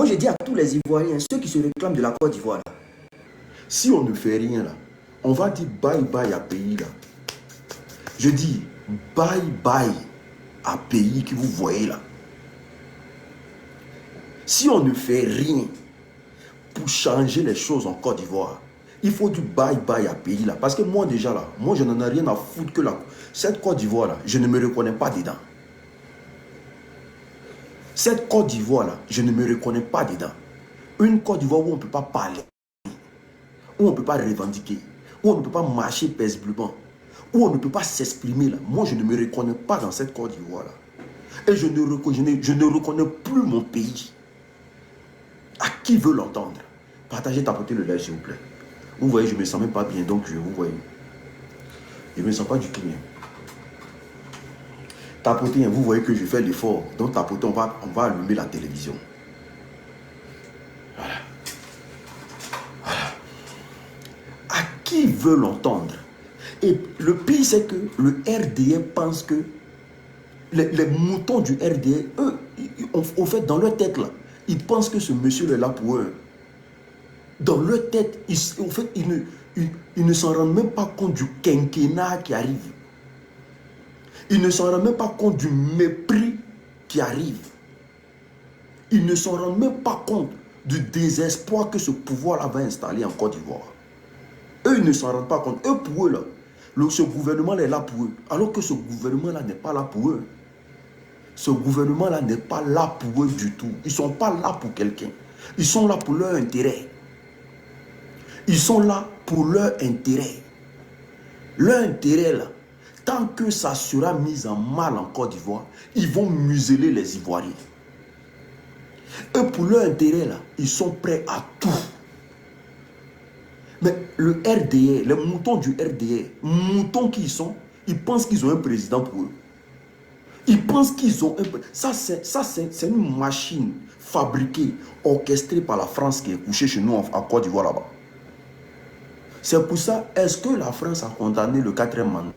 je dis à tous les Ivoiriens, ceux qui se réclament de la Côte d'Ivoire, si on ne fait rien là, on va dire bye bye à pays là. Je dis bye bye à pays que vous voyez là. Si on ne fait rien pour changer les choses en Côte d'Ivoire, il faut du bye bye à pays là. Parce que moi déjà là, moi je n'en ai rien à foutre que cette Côte d'Ivoire là, je ne me reconnais pas dedans. Cette Côte d'Ivoire là, je ne me reconnais pas dedans. Une Côte d'Ivoire où on ne peut pas parler, où on ne peut pas revendiquer, où on ne peut pas marcher paisiblement, où on ne peut pas s'exprimer là. Moi je ne me reconnais pas dans cette Côte d'Ivoire là. Et je ne reconnais plus mon pays. À qui veut l'entendre? Partagez, tapotez le live s'il vous plaît. Vous voyez, je ne me sens même pas bien, donc vous voyez. Je ne me sens pas du tout bien. Tapotez, vous voyez que je fais l'effort. Donc tapotez, on va allumer la télévision. Voilà. Voilà. À qui veut l'entendre? Et le pire, c'est que le RDA pense que les moutons du RDA, eux, au fait, dans leur tête là, ils pensent que ce monsieur est là pour eux. Dans leur tête, au fait, ils ne s'en rendent même pas compte du quinquennat qui arrive. Ils ne s'en rendent même pas compte du mépris qui arrive. Ils ne s'en rendent même pas compte du désespoir que ce pouvoir-là va installer en Côte d'Ivoire. Eux, ils ne s'en rendent pas compte. Eux, pour eux, là, ce gouvernement-là est là pour eux. Alors que ce gouvernement-là n'est pas là pour eux. Ce gouvernement-là n'est pas là pour eux du tout. Ils ne sont pas là pour quelqu'un. Ils sont là pour leur intérêt. Ils sont là pour leur intérêt. Leur intérêt, là, tant que ça sera mis en mal en Côte d'Ivoire, ils vont museler les Ivoiriens. Et pour leur intérêt, là, ils sont prêts à tout. Mais le RDA, les moutons du RDA, moutons qui ils sont, ils pensent qu'ils ont un président pour eux. Ils pensent qu'ils ont un... Ça, c'est une machine fabriquée, orchestrée par la France qui est couchée chez nous en Côte d'Ivoire là-bas. C'est pour ça, est-ce que la France a condamné le 4e mandat?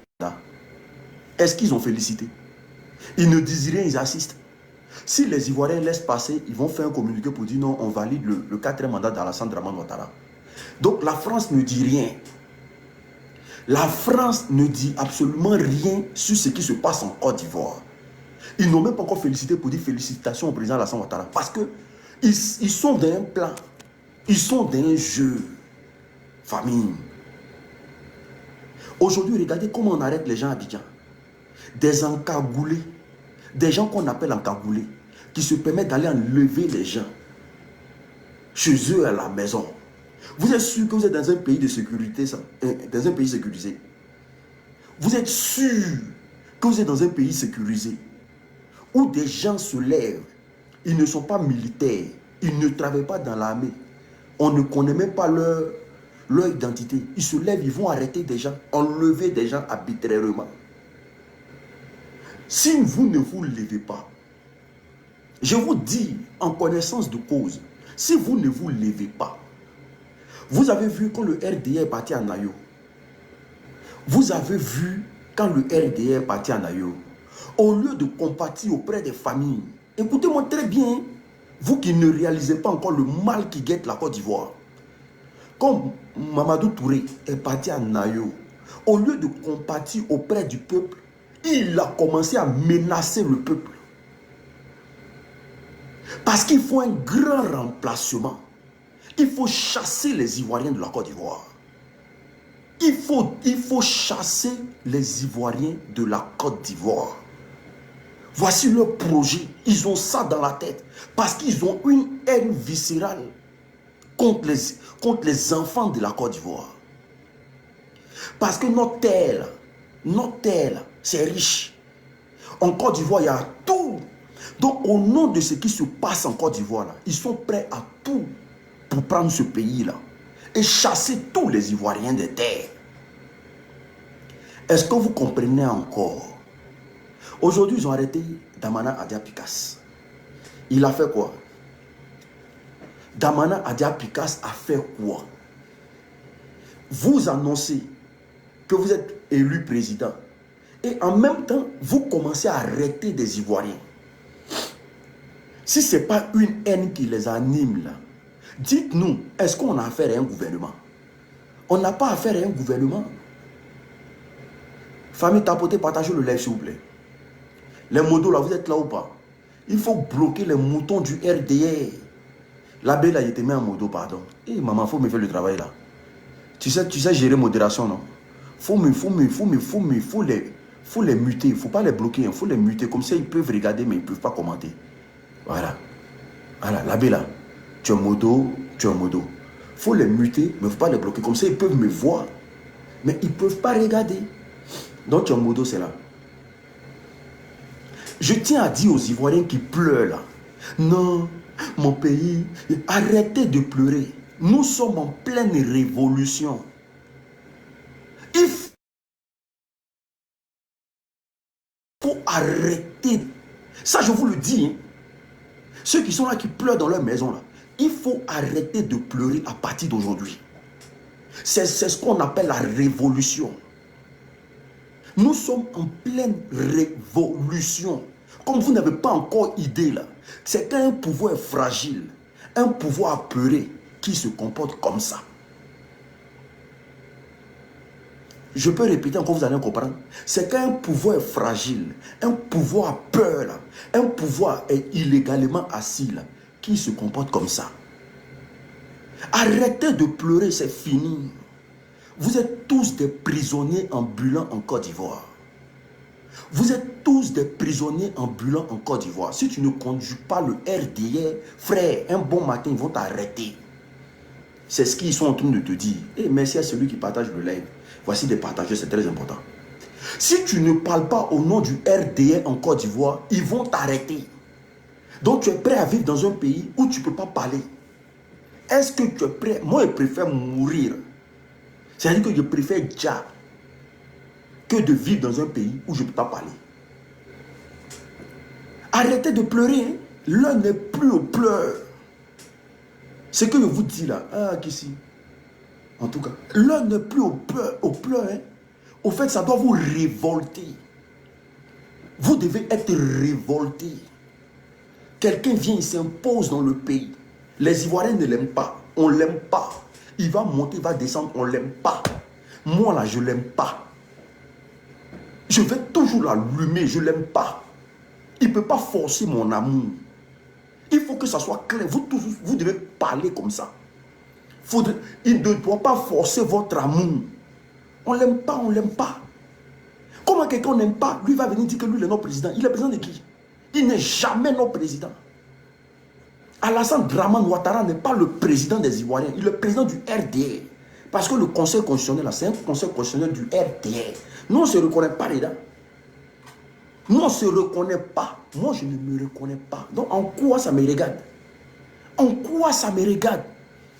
Est-ce qu'ils ont félicité? Ils ne disent rien, ils assistent. Si les Ivoiriens laissent passer, ils vont faire un communiqué pour dire non, on valide le 4e mandat d'Alassane Dramane Ouattara. Donc la France ne dit rien. La France ne dit absolument rien sur ce qui se passe en Côte d'Ivoire. Ils n'ont même pas encore félicité pour dire félicitations au président Alassane Ouattara. Parce que ils sont dans un plan. Ils sont dans un jeu. Famine. Aujourd'hui, regardez comment on arrête les gens à Abidjan. Des encagoulés, des gens qu'on appelle encagoulés, qui se permettent d'aller enlever les gens chez eux à la maison. Vous êtes sûr que vous êtes dans un pays de sécurité, dans un pays sécurisé? Vous êtes sûr que vous êtes dans un pays sécurisé où des gens se lèvent, ils ne sont pas militaires, ils ne travaillent pas dans l'armée, on ne connaît même pas leur identité. Ils se lèvent, ils vont arrêter des gens, enlever des gens arbitrairement. Si vous ne vous levez pas, je vous dis en connaissance de cause, si vous ne vous levez pas, vous avez vu quand le RDA est parti à Nayo. Vous avez vu quand le RDA est parti à Nayo. Au lieu de compatir auprès des familles, écoutez-moi très bien, vous qui ne réalisez pas encore le mal qui guette la Côte d'Ivoire. Comme Mamadou Touré est parti à Nayo, au lieu de compatir auprès du peuple, il a commencé à menacer le peuple. Parce qu'il faut un grand remplacement. Il faut chasser les Ivoiriens de la Côte d'Ivoire. Il faut chasser les Ivoiriens de la Côte d'Ivoire. Voici leur projet. Ils ont ça dans la tête. Parce qu'ils ont une haine viscérale contre les enfants de la Côte d'Ivoire. Parce que notre terre, c'est riche. En Côte d'Ivoire, il y a tout. Donc, au nom de ce qui se passe en Côte d'Ivoire, ils sont prêts à tout pour prendre ce pays-là et chasser tous les Ivoiriens des terres. Est-ce que vous comprenez encore? Aujourd'hui, ils ont arrêté Damana Adia Picas. Il a fait quoi? Damana Adia Picas a fait quoi? Vous annoncez que vous êtes élu président et en même temps, vous commencez à arrêter des Ivoiriens. Si ce n'est pas une haine qui les anime, là, dites-nous, est-ce qu'on a affaire à un gouvernement? On n'a pas affaire à un gouvernement. Famille, tapotez, partagez le live, s'il vous plaît. Les modos, là, vous êtes là ou pas? Il faut bloquer les moutons du RDR. L'abbé, là, il était mis en modo, pardon. Eh, maman, il faut me faire le travail, là. Tu sais gérer modération, non? Faut les muter. Il ne faut pas les bloquer. Il faut les muter. Comme ça, ils peuvent regarder, mais ils ne peuvent pas commenter. Voilà. Voilà, l'abbé, là. Tu es modo, tu es un modo. Il faut les muter, mais il ne faut pas les bloquer. Comme ça, ils peuvent me voir, mais ils ne peuvent pas regarder. Donc, tu es un modo, c'est là. Je tiens à dire aux Ivoiriens qui pleurent, là. Non, mon pays, arrêtez de pleurer. Nous sommes en pleine révolution. Il faut arrêter. Ça, je vous le dis. Hein. Ceux qui sont là, qui pleurent dans leur maison, là. Il faut arrêter de pleurer à partir d'aujourd'hui. C'est ce qu'on appelle la révolution. Nous sommes en pleine révolution. Comme vous n'avez pas encore idée, là, c'est qu'un pouvoir fragile, un pouvoir apeuré qui se comporte comme ça. Je peux répéter encore, vous allez comprendre. C'est qu'un pouvoir fragile, un pouvoir peur, là, un pouvoir illégalement assis, là, qui se comporte comme ça. Arrêtez de pleurer, c'est fini. Vous êtes tous des prisonniers ambulants en Côte d'Ivoire. Vous êtes tous des prisonniers ambulants en Côte d'Ivoire. Si tu ne conduis pas le RDR, frère, un bon matin, ils vont t'arrêter. C'est ce qu'ils sont en train de te dire. Et merci à celui qui partage le live. Voici des partageurs, c'est très important. Si tu ne parles pas au nom du RDR en Côte d'Ivoire, ils vont t'arrêter. Donc tu es prêt à vivre dans un pays où tu ne peux pas parler. Est-ce que tu es prêt? Moi, je préfère mourir. C'est-à-dire que je préfère déjà que de vivre dans un pays où je ne peux pas parler. Arrêtez de pleurer. Hein? L'un n'est plus aux pleurs. Ce que je vous dis là, qu'ici, en tout cas, l'un n'est plus aux pleurs. Hein? Au fait, ça doit vous révolter. Vous devez être révolté. Quelqu'un vient, il s'impose dans le pays. Les Ivoiriens ne l'aiment pas. On ne l'aime pas. Il va monter, il va descendre, on ne l'aime pas. Moi là, je ne l'aime pas. Je vais toujours l'allumer, je ne l'aime pas. Il ne peut pas forcer mon amour. Il faut que ça soit clair. Vous devez parler comme ça. Il ne doit pas forcer votre amour. On ne l'aime pas, on ne l'aime pas. Comment quelqu'un n'aime pas, lui va venir dire que lui est notre président. Il est président de qui? Il n'est jamais notre président. Alassane Dramane Ouattara n'est pas le président des Ivoiriens. Il est le président du RDR. Parce que le conseil constitutionnel, c'est un conseil constitutionnel du RDR. Nous, on ne se reconnaît pas là-dedans. Nous, on ne se reconnaît pas. Moi, je ne me reconnais pas. Donc, en quoi ça me regarde? En quoi ça me regarde?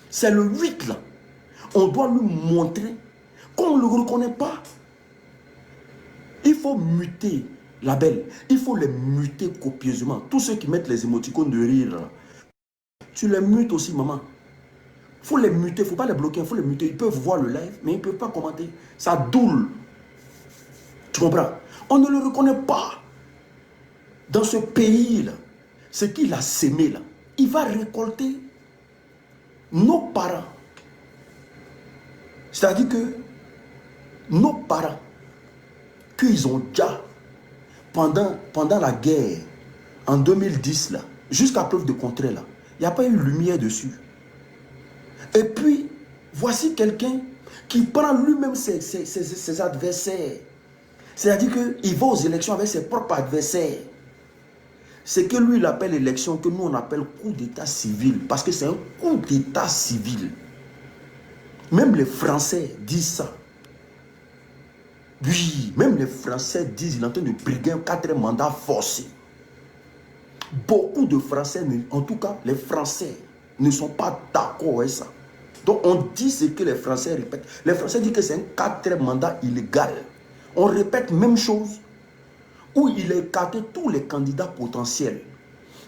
C'est le 8 là. On doit lui montrer qu'on ne le reconnaît pas. Il faut muter la belle. Il faut les muter copieusement. Tous ceux qui mettent les émoticônes de rire, là, tu les mutes aussi, maman. Il faut les muter, il ne faut pas les bloquer, il faut les muter. Ils peuvent voir le live, mais ils ne peuvent pas commenter. Ça doule. Tu comprends? On ne le reconnaît pas. Dans ce pays-là, ce qu'il a sémé là, il va récolter nos parents. C'est-à-dire que nos parents, qu'ils ont déjà, pendant la guerre, en 2010, là, jusqu'à preuve de contraire, là, il n'y a pas eu lumière dessus. Et puis, voici quelqu'un qui prend lui-même ses adversaires. C'est-à-dire qu'il va aux élections avec ses propres adversaires. Ce que lui, il appelle élection, que nous, on appelle coup d'état civil. Parce que c'est un coup d'état civil. Même les Français disent ça. Oui, même les Français disent qu'il est en train de briguer un 4e mandat forcé. Beaucoup de Français, en tout cas, les Français ne sont pas d'accord avec ça. Donc, on dit ce que les Français répètent. Les Français disent que c'est un 4e mandat illégal. On répète même chose. Où il a écarté tous les candidats potentiels.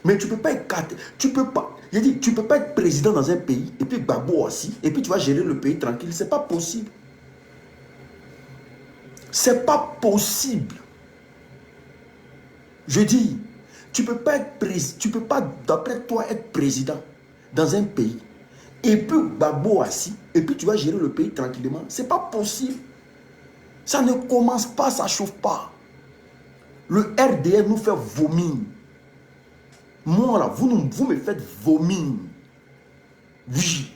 Mais tu ne peux pas écarter. Tu peux pas. J'ai dit, tu ne peux pas être président dans un pays et puis Gbagbo aussi, et puis tu vas gérer le pays tranquille. Ce n'est pas possible. Ce n'est pas possible. Je dis, Tu ne peux pas être président, tu peux pas, d'après toi, être président dans un pays. Et puis, Gbagbo assis, et puis tu vas gérer le pays tranquillement. Ce n'est pas possible. Ça ne commence pas, ça ne chauffe pas. Le RDR nous fait vomir. Moi, là, vous me faites vomir. Oui,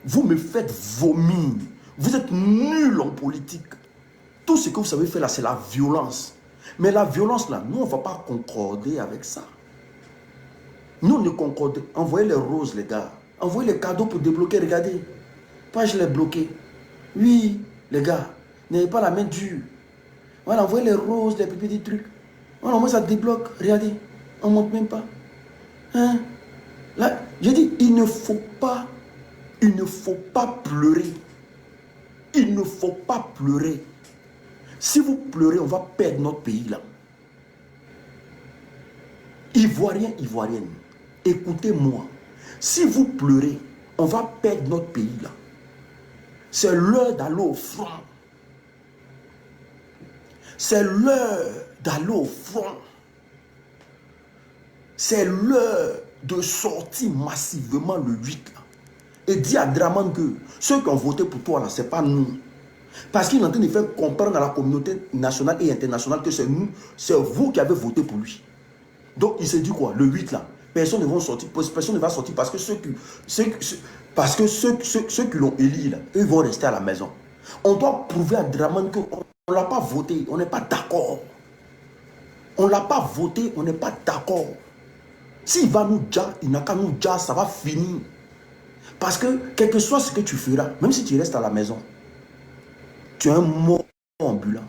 vous me faites vomir. Vous êtes nuls en politique. Tout ce que vous savez faire là, c'est la violence. Mais la violence là, nous, on ne va pas concorder avec ça. Nous, on ne concorde. Envoyez les roses, les gars. Envoyez les cadeaux pour débloquer. Regardez. Pas je l'ai bloqué. Oui, les gars. N'ayez pas la main dure. Voilà, envoyez les roses, les petits trucs. Voilà, moi, ça débloque. Regardez. On ne monte même pas. Hein? Là, j'ai dit, il ne faut pas pleurer. Il ne faut pas pleurer. Si vous pleurez, on va perdre notre pays là. Ivoiriens, Ivoiriennes, écoutez-moi. Si vous pleurez, on va perdre notre pays là. C'est l'heure d'aller au front. C'est l'heure d'aller au front. C'est l'heure de sortir massivement le 8 là. Et dire à Draman que ceux qui ont voté pour toi là, ce n'est pas nous. Parce qu'il est en train de faire comprendre à la communauté nationale et internationale que c'est nous, c'est vous qui avez voté pour lui. Donc il s'est dit quoi? Le 8 là, personne ne va sortir, personne ne va sortir parce que ceux qui l'ont élu là, eux vont rester à la maison. On doit prouver à Draman qu'on ne l'a pas voté, on n'est pas d'accord. On ne l'a pas voté, on n'est pas d'accord. S'il va nous dire, il n'a qu'à nous dire, ça va finir. Parce que, quel que soit ce que tu feras, même si tu restes à la maison, tu es un mort ambulant.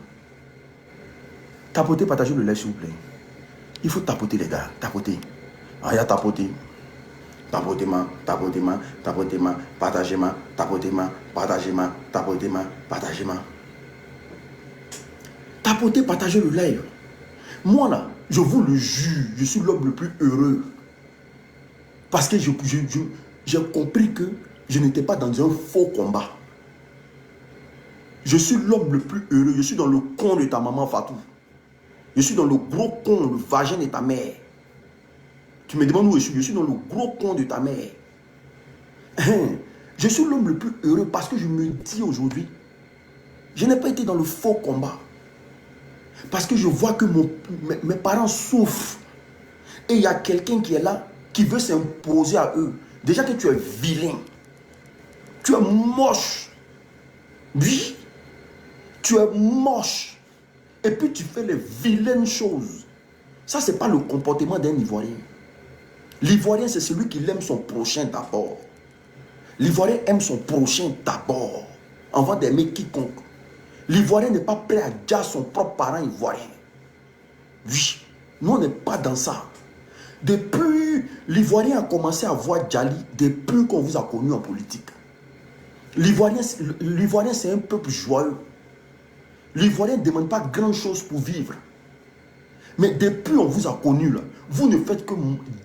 Tapotez, partagez le live s'il vous plaît. Il faut tapoter les gars, tapoter. Ah, il y a tapoter. Tapotez-moi, tapotez-moi, tapotez-moi, partagez-moi, tapotez-moi, partagez-moi, tapotez-moi, partagez-moi. Tapotez, partagez le live. Moi là, je vous le jure, je suis l'homme le plus heureux. Parce que j'ai compris que je n'étais pas dans un faux combat. Je suis l'homme le plus heureux. Je suis dans le con de ta maman Fatou. Je suis dans le gros con, le vagin de ta mère. Tu me demandes où je suis dans le gros con de ta mère. Je suis l'homme le plus heureux parce que je me dis aujourd'hui, je n'ai pas été dans le faux combat. Parce que je vois que mes parents souffrent. Et il y a quelqu'un qui est là, qui veut s'imposer à eux. Déjà que tu es vilain. Tu es moche. Oui. Tu es moche. Et puis tu fais les vilaines choses. Ça, ce n'est pas le comportement d'un Ivoirien. L'Ivoirien, c'est celui qui aime son prochain d'abord. L'Ivoirien aime son prochain d'abord, avant d'aimer quiconque. L'Ivoirien n'est pas prêt à dire son propre parent ivoirien. Oui, nous, on n'est pas dans ça. Depuis, l'Ivoirien a commencé à voir Djali depuis qu'on vous a connu en politique. L'Ivoirien, c'est un peuple joyeux. L'Ivoirien ne demande pas grand-chose pour vivre. Mais depuis on vous a connu là, vous ne faites que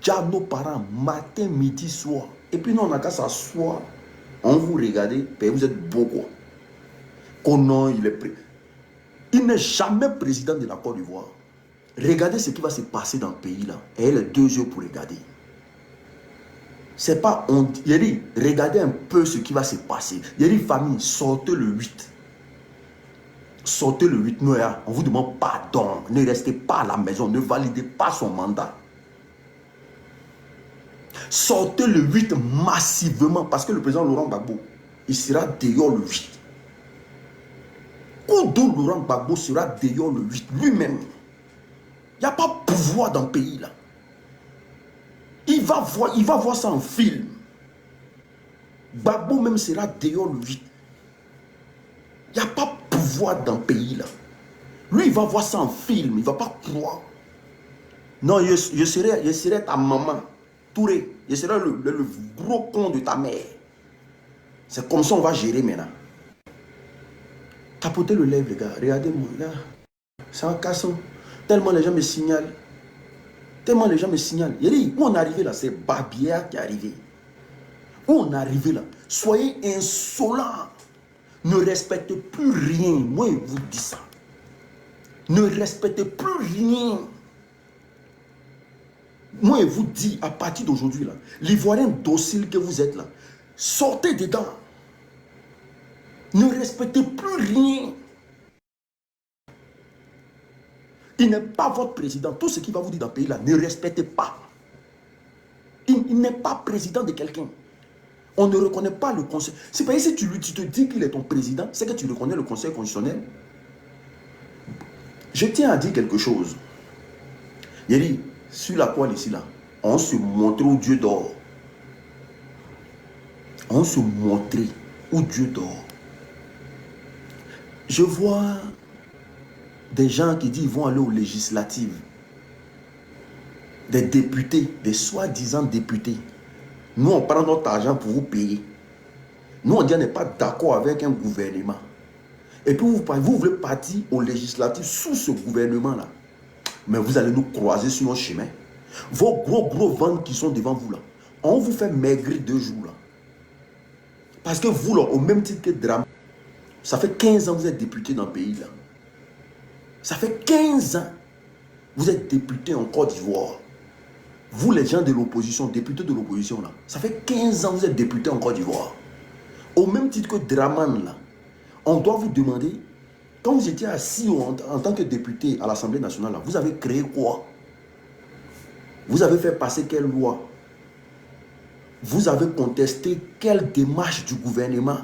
dire nos parents matin, midi, soir. Et puis nous on a qu'à s'asseoir, on vous regarde, et vous êtes beau quoi. Oh non, il n'est jamais président de la Côte d'Ivoire. Regardez ce qui va se passer dans le pays là. Ayez les 2 yeux pour regarder. C'est pas honte. Il dit, regardez un peu ce qui va se passer. Il dit, famille, sortez le 8. Sortez le 8 Noël, on vous demande pardon. Ne restez pas à la maison, ne validez pas son mandat. Sortez le 8 massivement parce que le président Laurent Gbagbo, il sera dehors le 8. Koudou Laurent Gbagbo sera dehors le 8 lui-même. Il n'y a pas de pouvoir dans le pays là. Il va voir ça en film. Gbagbo même sera dehors le 8. Il n'y a pas de pouvoir dans le pays là. Lui, il va voir ça en film, il ne va pas croire. Non, je serai ta maman, Touré. Je serai le gros con de ta mère. C'est comme ça qu'on va gérer maintenant. Tapotez le lèvre, les gars. Regardez-moi, là. C'est un casson. Tellement les gens me signalent. Tellement les gens me signalent. Il dit, où on est arrivé là, c'est Barbière qui est arrivé. Où on est arrivé là. Soyez insolents. Ne respectez plus rien. Moi, je vous dis ça. Ne respectez plus rien. Moi, je vous dis, à partir d'aujourd'hui, là, l'Ivoirien docile que vous êtes là, sortez dedans. Ne respectez plus rien. Il n'est pas votre président. Tout ce qu'il va vous dire dans le pays, là, ne respectez pas. Il n'est pas président de quelqu'un. On ne reconnaît pas le conseil. C'est pas si tu te dis qu'il est ton président, c'est que tu reconnais le conseil constitutionnel. Je tiens à dire quelque chose. Il dit, sur la toile ici, là, on se montrait où Dieu dort. On se montrait où Dieu dort. Je vois des gens qui disent qu'ils vont aller aux législatives. Des députés, des soi-disant députés. Nous, on prend notre argent pour vous payer. Nous, on dit qu'on n'est pas d'accord avec un gouvernement. Et puis, vous voulez partir aux législatives sous ce gouvernement-là. Mais vous allez nous croiser sur notre chemin. Vos gros ventres qui sont devant vous là, on vous fait maigrir 2 jours là. Parce que vous là, au même titre que Drame, ça fait 15 ans que vous êtes député dans le pays là. Ça fait 15 ans que vous êtes député en Côte d'Ivoire. Vous les gens de l'opposition, députés de l'opposition là, ça fait 15 ans que vous êtes député en Côte d'Ivoire. Au même titre que Draman là, on doit vous demander, quand vous étiez assis en tant que député à l'Assemblée nationale là, vous avez créé quoi? Vous avez fait passer quelle loi? Vous avez contesté quelle démarche du gouvernement?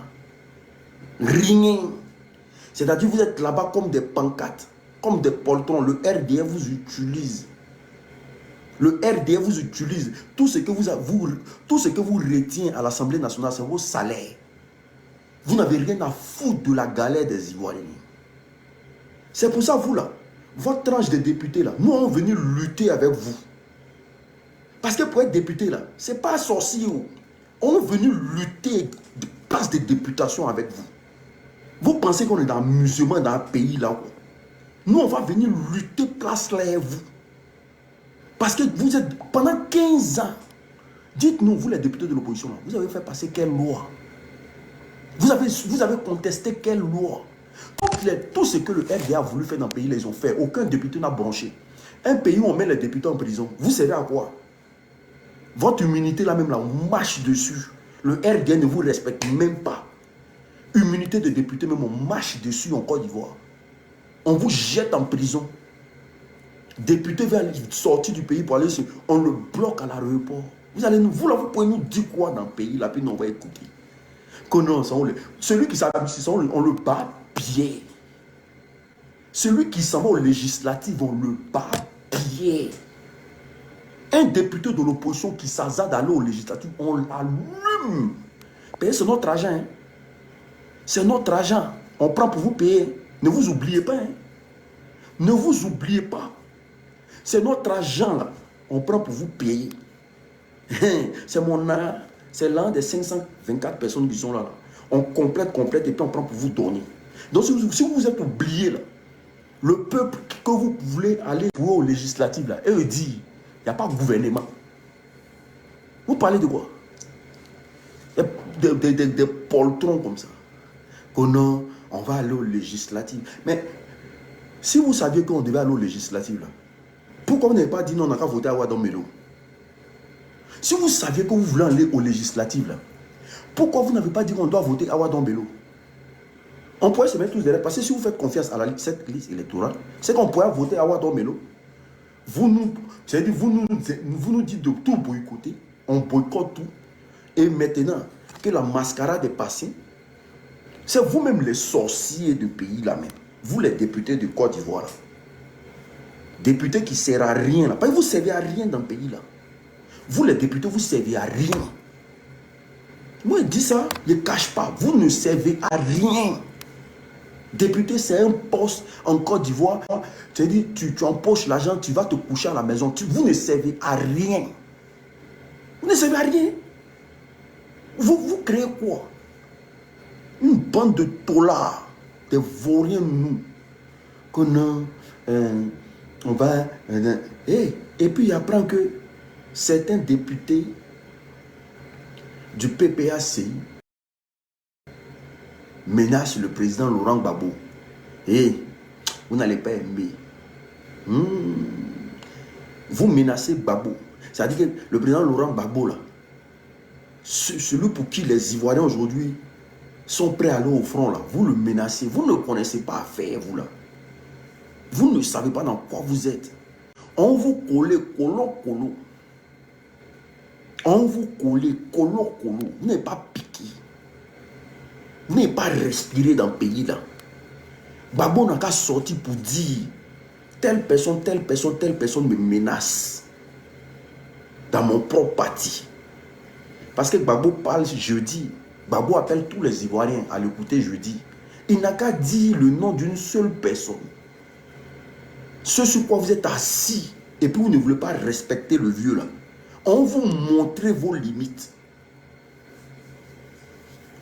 Rien. C'est-à-dire vous êtes là-bas comme des pancartes, comme des poltrons. Le RDF vous utilise. Le RDF vous utilise. Tout ce que vous retient à l'Assemblée nationale, c'est vos salaires. Vous n'avez rien à foutre de la galère des Ivoiriens. C'est pour ça, vous là, votre tranche de députés là, nous on est venus lutter avec vous. Parce que pour être député là, c'est pas sorcier. On est venu lutter de place de députation avec vous. Vous pensez qu'on est dans un musulman dans un pays là? Nous on va venir lutter place là avec vous. Parce que vous êtes, pendant 15 ans, dites-nous, vous les députés de l'opposition, vous avez fait passer quelle loi? Vous avez contesté quelle loi? Tout ce que le RDA a voulu faire dans le pays, ils ont fait. Aucun député n'a branché. Un pays où on met les députés en prison, vous savez à quoi? Votre immunité là même là, on marche dessus. Le RDA ne vous respecte même pas. Immunité de député même, on marche dessus en Côte d'Ivoire. On vous jette en prison. Député va sortir du pays pour aller sur... On le bloque à l'aéroport. Vous là, vous pouvez nous dire quoi dans le pays là, puis nous on va écouter. Que non, celui qui s'amuse, on le bat pied. Celui qui s'en va aux législatives, on le bat pied. Un député de l'opposition qui s'hasarde d'aller aux législatives, on l'allume. C'est notre argent. Hein. C'est notre argent. On prend pour vous payer. Ne vous oubliez pas. Hein. Ne vous oubliez pas. C'est notre argent là. On prend pour vous payer. C'est mon art. C'est l'un des 524 personnes qui sont là. On complète et puis on prend pour vous donner. Donc si vous êtes oublié là, le peuple que vous voulez aller pour aux législatives là, eux disent, il n'y a pas de gouvernement. Vous parlez de quoi? Des poltrons comme ça. Que non, on va aller aux législatives. Mais si vous saviez qu'on devait aller aux législatives là, pourquoi vous n'avez pas dit non, on n'a qu'à voter à Ouadamelo? Si vous saviez que vous voulez aller aux législatives, là, pourquoi vous n'avez pas dit qu'on doit voter à Ouadamelo? On pourrait se mettre tous derrière. Parce que si vous faites confiance à cette liste électorale, c'est qu'on pourrait voter à Ouadamelo. Vous nous dites de tout boycotter. On boycotte tout. Et maintenant que la mascarade est passée, c'est vous-même les sorciers du pays là même. Vous les députés de Côte d'Ivoire là. Députés qui ne servent à rien là. Parce que vous ne servez à rien dans le pays là. Vous les députés, vous ne servez à rien. Moi, je dis ça, je ne cache pas. Vous ne servez à rien. Député, c'est un poste en Côte d'Ivoire. Tu dis, tu empoches l'argent, tu vas te coucher à la maison. Vous ne servez à rien. Vous ne servez à rien. Vous créez quoi? Une bande de tolards, des vauriens nous. Que non, on va... et puis il apprend que certains députés du PPAC menacent le président Laurent Gbagbo. Et vous n'allez pas aimer. Vous menacez Gbagbo. C'est-à-dire que le président Laurent Gbagbo, là, celui pour qui les Ivoiriens aujourd'hui sont prêts à aller au front, là, vous le menacez, vous ne connaissez pas à faire, vous là. Vous ne savez pas dans quoi vous êtes. On vous colle, colo. On vous colle, colo. Vous n'êtes pas piqué. Vous n'êtes pas respiré dans le pays là. Gbagbo n'a qu'à sortir pour dire telle personne me menace dans mon propre parti. Parce que Gbagbo parle jeudi. Gbagbo appelle tous les Ivoiriens à l'écouter jeudi. Il n'a qu'à dire le nom d'une seule personne. Ce sur quoi vous êtes assis et puis vous ne voulez pas respecter le vieux là. On vous montre vos limites.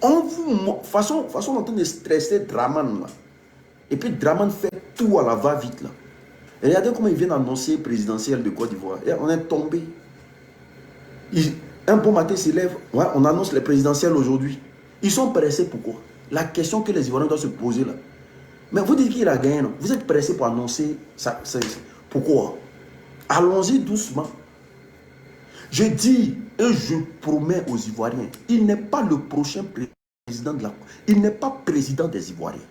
On vous... Façon on est en train de stresser Draman là. Et puis Draman fait tout à la va-vite là. Et regardez comment ils viennent annoncer présidentiel de Côte d'Ivoire. On est tombé. Un bon matin s'élève. Ouais, on annonce les présidentielles aujourd'hui. Ils sont pressés pourquoi? La question que les Ivoiriens doivent se poser là. Mais vous dites qu'il a gagné, non? Vous êtes pressés pour annoncer ça. Pourquoi? Allons-y doucement. Je dis et je promets aux Ivoiriens, il n'est pas le prochain président de la... Il n'est pas président des Ivoiriens.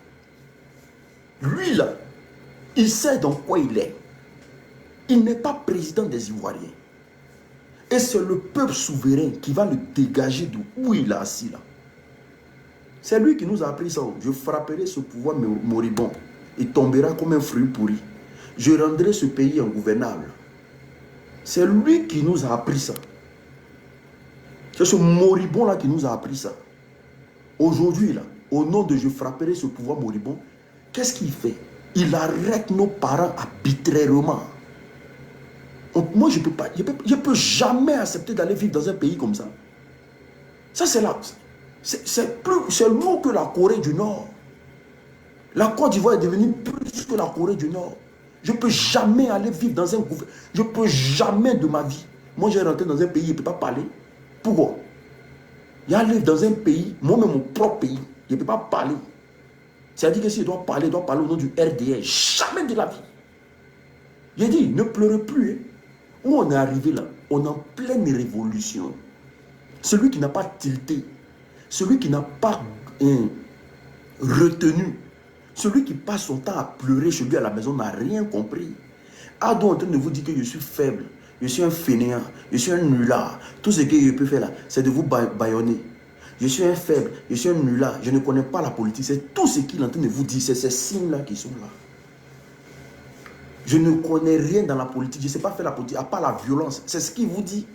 Lui là, il sait dans quoi il est. Il n'est pas président des Ivoiriens. Et c'est le peuple souverain qui va le dégager d'où il est assis là. C'est lui qui nous a appris ça. Je frapperai ce pouvoir moribond. Il tombera comme un fruit pourri. Je rendrai ce pays ingouvernable. C'est lui qui nous a appris ça. C'est ce moribond là qui nous a appris ça. Aujourd'hui là, au nom de je frapperai ce pouvoir moribond, qu'est-ce qu'il fait? Il arrête nos parents arbitrairement. Moi je peux pas, je peux jamais accepter d'aller vivre dans un pays comme ça. Ça c'est là. C'est lourd que la Corée du Nord. La Côte d'Ivoire est devenue plus que la Corée du Nord. Je ne peux jamais aller vivre dans un gouvernement. Je ne peux jamais de ma vie. Moi, j'ai rentré dans un pays, je ne peux pas parler. Pourquoi? Il y a vivre dans un pays, moi-même mon propre pays, je ne peux pas parler. C'est-à-dire que si je dois parler au nom du RDS. Jamais de la vie. J'ai dit, ne pleurez plus. Hein. Où on est arrivé là? On est en pleine révolution. Celui qui n'a pas tilté, celui qui n'a pas retenu, celui qui passe son temps à pleurer chez lui à la maison n'a rien compris. Ado en train de vous dire que je suis faible, je suis un fainéant, je suis un nulard. Tout ce que je peux faire là, c'est de vous bâillonner. Je suis un faible, je suis un nulard, je ne connais pas la politique. C'est tout ce qu'il est en train de vous dire, c'est ces signes-là qui sont là. Je ne connais rien dans la politique, je ne sais pas faire la politique, à part la violence. C'est ce qu'il vous dit.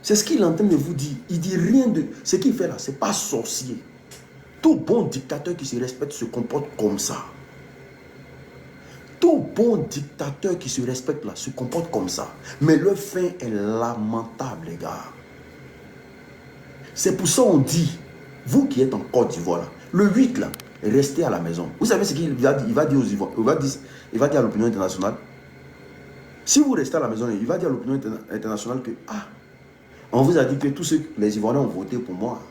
C'est ce qu'il est en train de vous dire. Il dit rien de... Ce qu'il fait là, ce n'est pas sorcier. Tout bon dictateur qui se respecte se comporte comme ça. Tout bon dictateur qui se respecte là se comporte comme ça. Mais leur fin est lamentable, les gars. C'est pour ça qu'on dit, vous qui êtes en Côte d'Ivoire, le 8 là, restez à la maison. Vous savez ce qu'il va dire? Il va dire aux Ivoiriens, il va dire à l'opinion internationale. Si vous restez à la maison, il va dire à l'opinion internationale que, ah, on vous a dit que tous les Ivoiriens ont voté pour moi.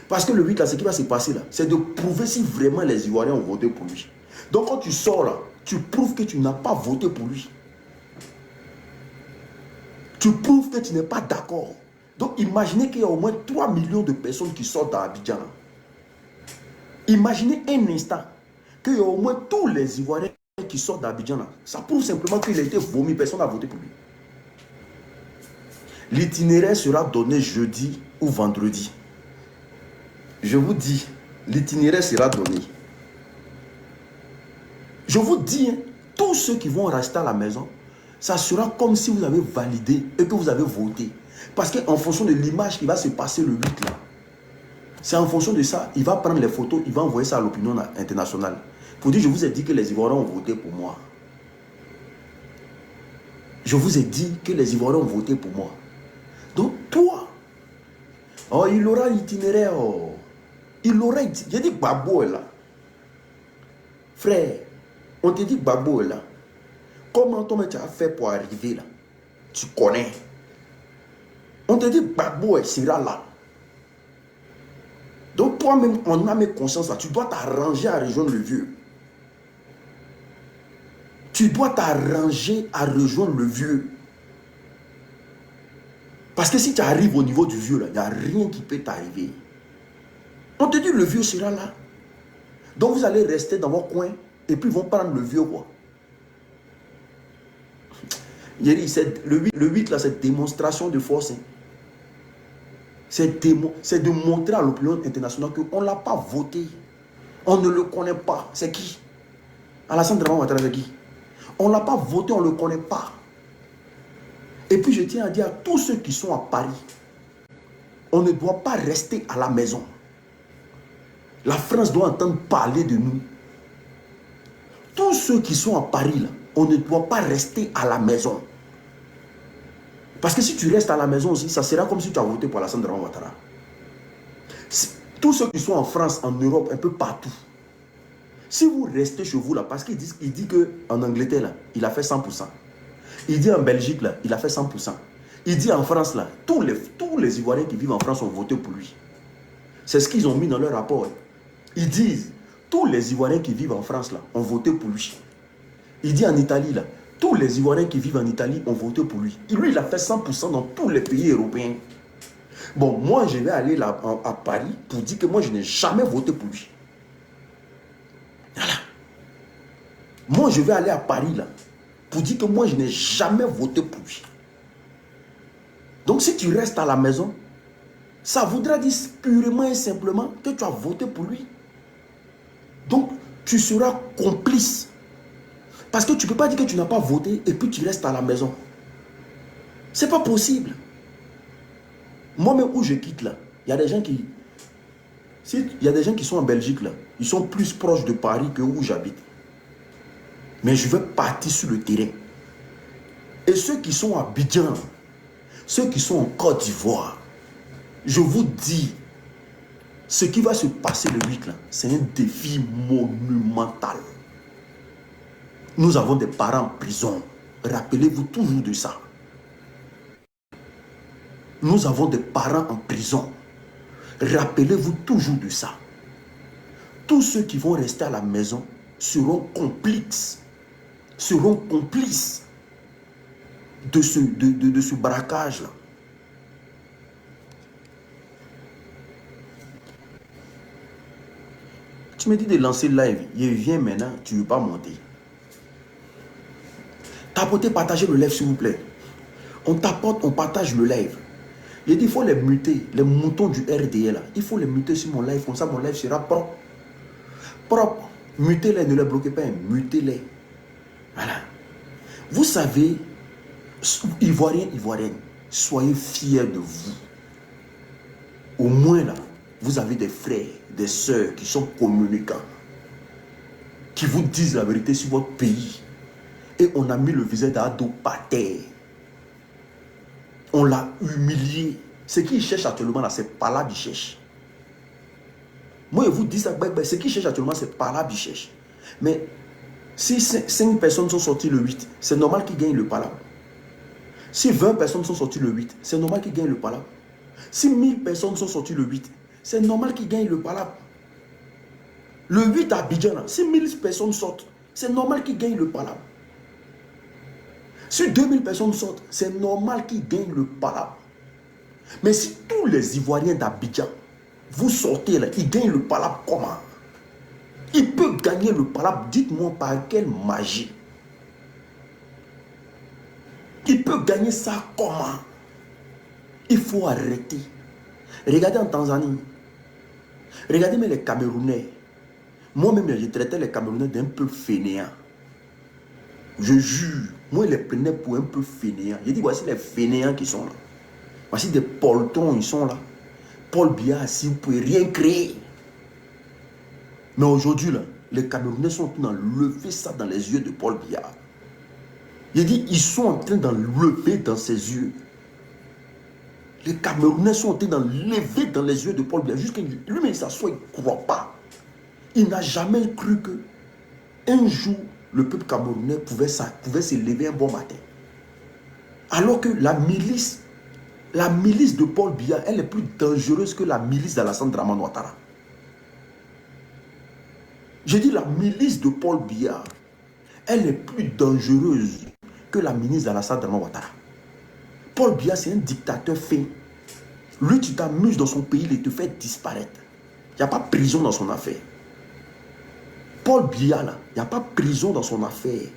Parce que le 8 là, ce qui va se passer là, c'est de prouver si vraiment les Ivoiriens ont voté pour lui. Donc quand tu sors là, tu prouves que tu n'as pas voté pour lui. Tu prouves que tu n'es pas d'accord. Donc imaginez qu'il y a au moins 3 millions de personnes qui sortent d'Abidjan. Imaginez un instant qu'il y a au moins tous les Ivoiriens qui sortent d'Abidjan. Ça prouve simplement qu'il a été vomi, personne n'a voté pour lui. L'itinéraire sera donné jeudi ou vendredi. Je vous dis, l'itinéraire sera donné. Je vous dis, hein, tous ceux qui vont rester à la maison, ça sera comme si vous avez validé et que vous avez voté. Parce qu'en fonction de l'image qui va se passer le 8 là, c'est en fonction de ça, il va prendre les photos, il va envoyer ça à l'opinion internationale. Pour dire, je vous ai dit que les Ivoiriens ont voté pour moi. Je vous ai dit que les Ivoiriens ont voté pour moi. Donc toi, oh, il aura l'itinéraire. Oh. Il aura l'itinéraire. J'ai dit Gbagbo est là. Frère, on te dit Gbagbo est là. Comment toi tu as fait pour arriver là? Tu connais. On te dit Gbagbo sera là. Donc toi-même, on a mes consciences là. Tu dois t'arranger à rejoindre le vieux. Tu dois t'arranger à rejoindre le vieux. Parce que si tu arrives au niveau du vieux, là, il n'y a rien qui peut t'arriver. On te dit le vieux sera là. Donc vous allez rester dans vos coins et puis ils vont prendre le vieux quoi. Le 8 là, c'est démonstration de force. Hein. C'est de montrer à l'opinion internationale qu'on ne l'a pas voté. On ne le connaît pas. C'est qui? Alassane Dramane Ouattara, c'est qui? On ne l'a pas voté, on ne le connaît pas. Et puis je tiens à dire à tous ceux qui sont à Paris, on ne doit pas rester à la maison. La France doit entendre parler de nous. Tous ceux qui sont à Paris, là, on ne doit pas rester à la maison. Parce que si tu restes à la maison aussi, ça sera comme si tu as voté pour Alassane Dramane Ouattara. Tous ceux qui sont en France, en Europe, un peu partout, si vous restez chez vous là, parce qu'il dit qu'en Angleterre, là, il a fait 100%. Il dit en Belgique, là, il a fait 100%. Il dit en France, là, tous les Ivoiriens qui vivent en France ont voté pour lui. C'est ce qu'ils ont mis dans leur rapport. Ils disent, tous les Ivoiriens qui vivent en France, là, ont voté pour lui. Il dit en Italie, là, tous les Ivoiriens qui vivent en Italie ont voté pour lui. Et lui, il a fait 100% dans tous les pays européens. Bon, moi, je vais aller là, à Paris pour dire que moi, je n'ai jamais voté pour lui. Voilà. Moi, je vais aller à Paris, là, pour dire que moi, je n'ai jamais voté pour lui. Donc, si tu restes à la maison, ça voudra dire purement et simplement que tu as voté pour lui. Donc, tu seras complice. Parce que tu ne peux pas dire que tu n'as pas voté et puis tu restes à la maison. Ce n'est pas possible. Moi-même, où je quitte là, il y a des gens qui... Il y a des gens qui sont en Belgique là, ils sont plus proches de Paris que où j'habite. Mais je vais partir sur le terrain. Et ceux qui sont à Abidjan, ceux qui sont en Côte d'Ivoire, je vous dis, ce qui va se passer le 8 là, c'est un défi monumental. Nous avons des parents en prison. Rappelez-vous toujours de ça. Nous avons des parents en prison. Rappelez-vous toujours de ça. Tous ceux qui vont rester à la maison seront complices de ce braquage-là. Tu me dis de lancer le live, il vient maintenant, tu ne veux pas monter. Tapotez, partagez le live s'il vous plaît. On tapote, on partage le live. Il dit il faut les muter, les moutons du RDL là. Il faut les muter sur mon live, comme ça mon live sera propre. Propre. Mutez-les, ne les bloquez pas, mutez-les. Voilà. Vous savez, Ivoiriens, Ivoiriennes, soyez fiers de vous. Au moins là, vous avez des frères, des sœurs qui sont communicants, qui vous disent la vérité sur votre pays. Et on a mis le visage d'Ado par terre. On l'a humilié. Ce qu'il cherche actuellement là, c'est pas là qu'il cherche. Moi, je vous dis ça, ce qu'il cherche actuellement, c'est pas là qu'il cherche. Mais si 5 personnes sont sorties le 8, c'est normal qu'ils gagnent le palabre. Si 20 personnes sont sorties le 8, c'est normal qu'ils gagnent le palabre. Si 1000 personnes sont sorties le 8, c'est normal qu'ils gagnent le palabre. Le 8 à Abidjan, si 1000 personnes sortent, c'est normal qu'ils gagnent le palabre. Si 2000 personnes sortent, c'est normal qu'ils gagnent le palabre. Mais si tous les Ivoiriens d'Abidjan, vous sortez là, ils gagnent le palabre comment? Ils peuvent gagner le palabre, dites-moi par quelle magie. Ils peuvent gagner ça comment? Il faut arrêter. Regardez en Tanzanie. Regardez même les Camerounais. Moi-même, je traitais les Camerounais d'un peu fainéants. Je jure, moi, je les prenais pour un peu fainéants. Je dis, voici les fainéants qui sont là. Voici des poltrons, ils sont là. Paul Biya, si vous ne pouvez rien créer. Mais aujourd'hui, là, les Camerounais sont en train d'enlever ça dans les yeux de Paul Biya. Je dis, ils sont en train d'enlever dans ses yeux. Les Camerounais sont en train d'enlever dans les yeux de Paul Biya. Jusqu'à lui-même, il s'assoit, il ne croit pas. Il n'a jamais cru que un jour, le peuple camerounais pouvait se lever un bon matin. Alors que la milice de Paul Biya, elle est plus dangereuse que la milice d'Alassane Dramane Ouattara. Je dis la milice de Paul Biya, elle est plus dangereuse que la milice d'Alassane Dramane Ouattara. Paul Biya, c'est un dictateur fin. Lui, tu t'amuses dans son pays, il te fait disparaître. Il n'y a pas prison dans son affaire. Paul Biya, là, il n'y a pas prison dans son affaire.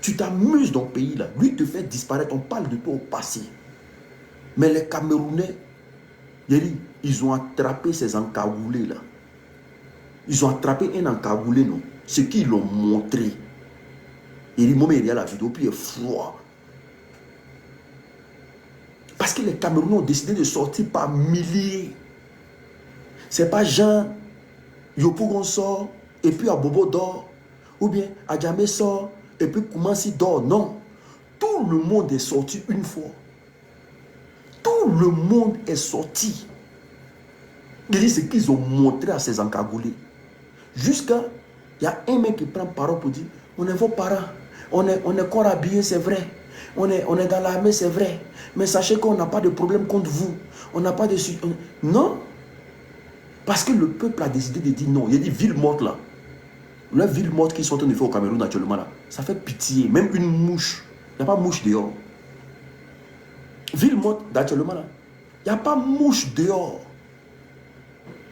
Tu t'amuses dans le pays, là. Lui, te fait disparaître. On parle de toi au passé. Mais les Camerounais, ils ont attrapé ces encagoulés, là. Ils ont attrapé un encagoulé, non. Ce qu'ils l'ont montré. Il dit, moi, il y a la vidéo, puis il est froid. Parce que les Camerounais ont décidé de sortir par milliers. C'est pas Jean, Yopougon sort, et puis Abobo dort. Ou bien Adjamé sort, et puis Koumansi dort. Non. Tout le monde est sorti une fois. Tout le monde est sorti. Il dit ce qu'ils ont montré à ces encagoulés. Jusqu'à, il y a un mec qui prend parole pour dire, on est vos parents. On est corps habillés, c'est vrai. On est dans l'armée, c'est vrai. Mais sachez qu'on n'a pas de problème contre vous. On n'a pas de... Non. Parce que le peuple a décidé de dire non. Il a dit ville morte là. La ville morte qu'ils sont en train de faire au Cameroun actuellement là. Ça fait pitié. Même une mouche. Il n'y a pas mouche dehors. Ville morte actuellement là. Il n'y a pas mouche dehors.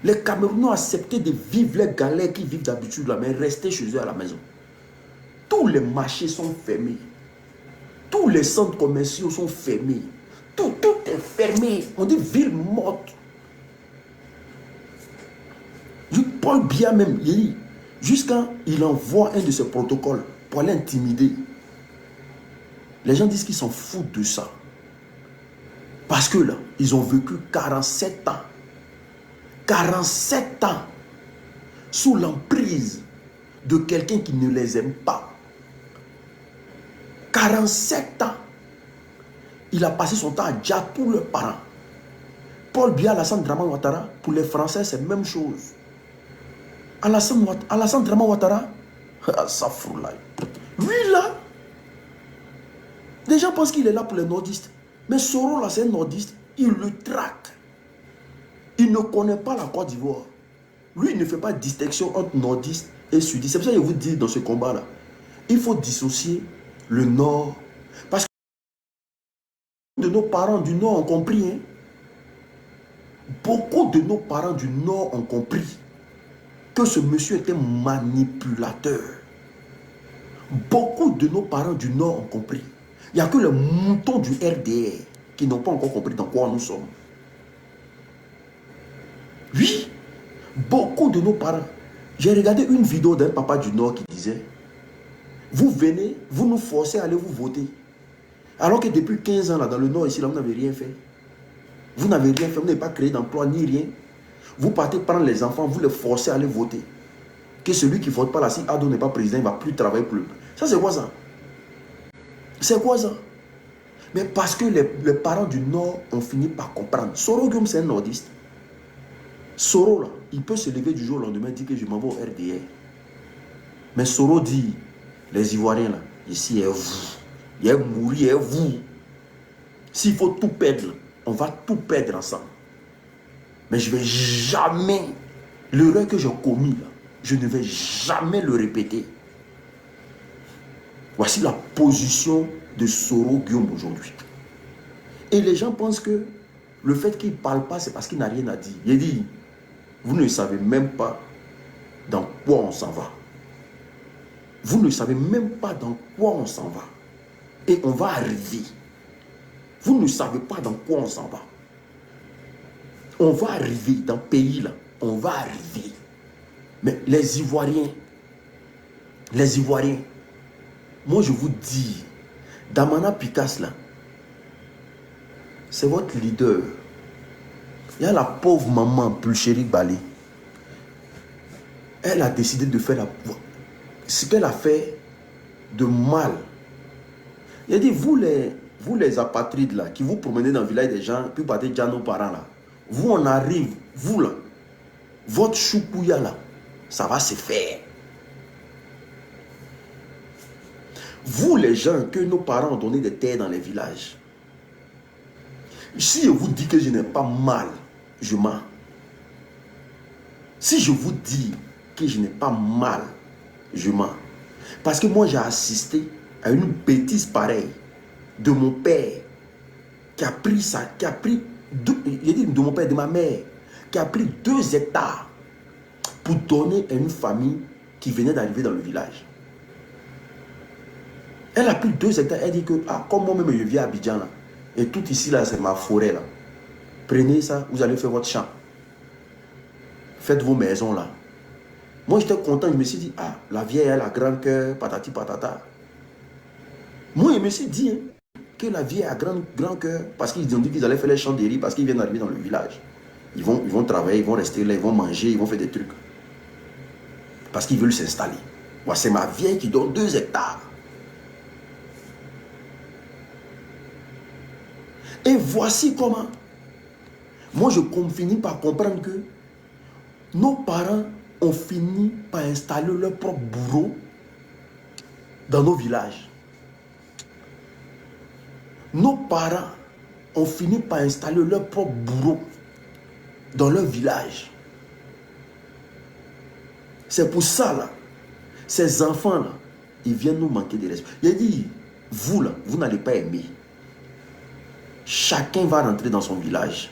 Les Camerounais ont accepté de vivre les galères qu'ils vivent d'habitude là. Mais rester chez eux à la maison. Tous les marchés sont fermés. Tous les centres commerciaux sont fermés. Tout est fermé. On dit ville morte. Paul Biya même, jusqu'à il envoie un de ses protocoles pour aller intimider. Les gens disent qu'ils s'en foutent de ça. Parce que là, ils ont vécu 47 ans. 47 ans sous l'emprise de quelqu'un qui ne les aime pas. 47 ans. Il a passé son temps à Dja pour leurs parents. Paul Biya, Alassane Dramane Ouattara, pour les Français, c'est la même chose. Alassane Dramane Ouattara, ça fout là. Lui là, les gens pensent qu'il est là pour les nordistes. Mais Soro là, c'est un nordiste. Il le traque. Il ne connaît pas la Côte d'Ivoire. Lui, il ne fait pas de distinction entre nordistes et sudistes. C'est pour ça que je vous dis dans ce combat-là, il faut dissocier le nord. Parce que de nos parents du nord ont compris. Hein? Beaucoup de nos parents du nord ont compris que ce monsieur était manipulateur. Beaucoup de nos parents du nord ont compris. Il n'y a que les moutons du RDR qui n'ont pas encore compris dans quoi nous sommes. Oui, beaucoup de nos parents. J'ai regardé une vidéo d'un papa du Nord qui disait, vous venez, vous nous forcez à aller vous voter. Alors que depuis 15 ans, là, dans le Nord, ici, là, vous n'avez rien fait. Vous n'avez rien fait, vous n'avez pas créé d'emploi ni rien. Vous partez prendre les enfants, vous les forcez à aller voter. Que celui qui ne vote pas là, si Ado n'est pas président, il ne va plus travailler plus. Ça, c'est quoi ça? C'est quoi ça? Mais parce que les parents du Nord ont fini par comprendre. Soro Guillaume, c'est un nordiste. Soro, là, il peut se lever du jour au lendemain et dire que je m'en vais au RDR. Mais Soro dit, les Ivoiriens, là, ici, est vous. Il est mourir, est vous. S'il faut tout perdre, on va tout perdre ensemble. Mais je ne vais jamais, l'erreur que j'ai commis, là, je ne vais jamais le répéter. Voici la position de Soro Guillaume aujourd'hui. Et les gens pensent que le fait qu'il ne parle pas, c'est parce qu'il n'a rien à dire. Il dit, vous ne savez même pas dans quoi on s'en va. Vous ne savez même pas dans quoi on s'en va. Et on va arriver. Vous ne savez pas dans quoi on s'en va. On va arriver dans le pays là. On va arriver. Mais les Ivoiriens, moi je vous dis, Damana Picasse là, c'est votre leader. Il y a la pauvre maman Pulchéri Balé. Elle a décidé de faire ce qu'elle a fait de mal. Il a dit, vous les apatrides là, qui vous promenez dans le village des gens, puis partez déjà nos parents là. Vous on arrive, vous là, votre choukouya là, ça va se faire. Vous les gens que nos parents ont donné des terres dans les villages. Si je vous dis que je n'ai pas mal, je mens. Si je vous dis que je n'ai pas mal, je mens. Parce que moi j'ai assisté à une bêtise pareille de mon père. qui a pris ça, qui a pris, j'ai dit de mon père et de ma mère, qui a pris 2 hectares pour donner à une famille qui venait d'arriver dans le village. Elle a pris 2 hectares, elle dit que, comme moi-même je vis à Abidjan, là, et tout ici, là, c'est ma forêt, là. Prenez ça, vous allez faire votre champ. Faites vos maisons, là. Moi, j'étais content, je me suis dit, la vieille, elle a grand cœur, patati patata. Moi, je me suis dit que la vieille a grand cœur, parce qu'ils ont dit qu'ils allaient faire les champs de riz, parce qu'ils viennent d'arriver dans le village. Ils vont travailler, ils vont rester là, ils vont manger, ils vont faire des trucs. Parce qu'ils veulent s'installer. Moi, c'est ma vieille qui donne 2 hectares. Et voici comment. Moi, je finis par comprendre que nos parents ont fini par installer leur propre bourreau dans nos villages. Nos parents ont fini par installer leur propre bourreau dans leur village. C'est pour ça, là, ces enfants-là, ils viennent nous manquer de respect. Il a dit, vous, là, vous n'allez pas aimer. Chacun va rentrer dans son village.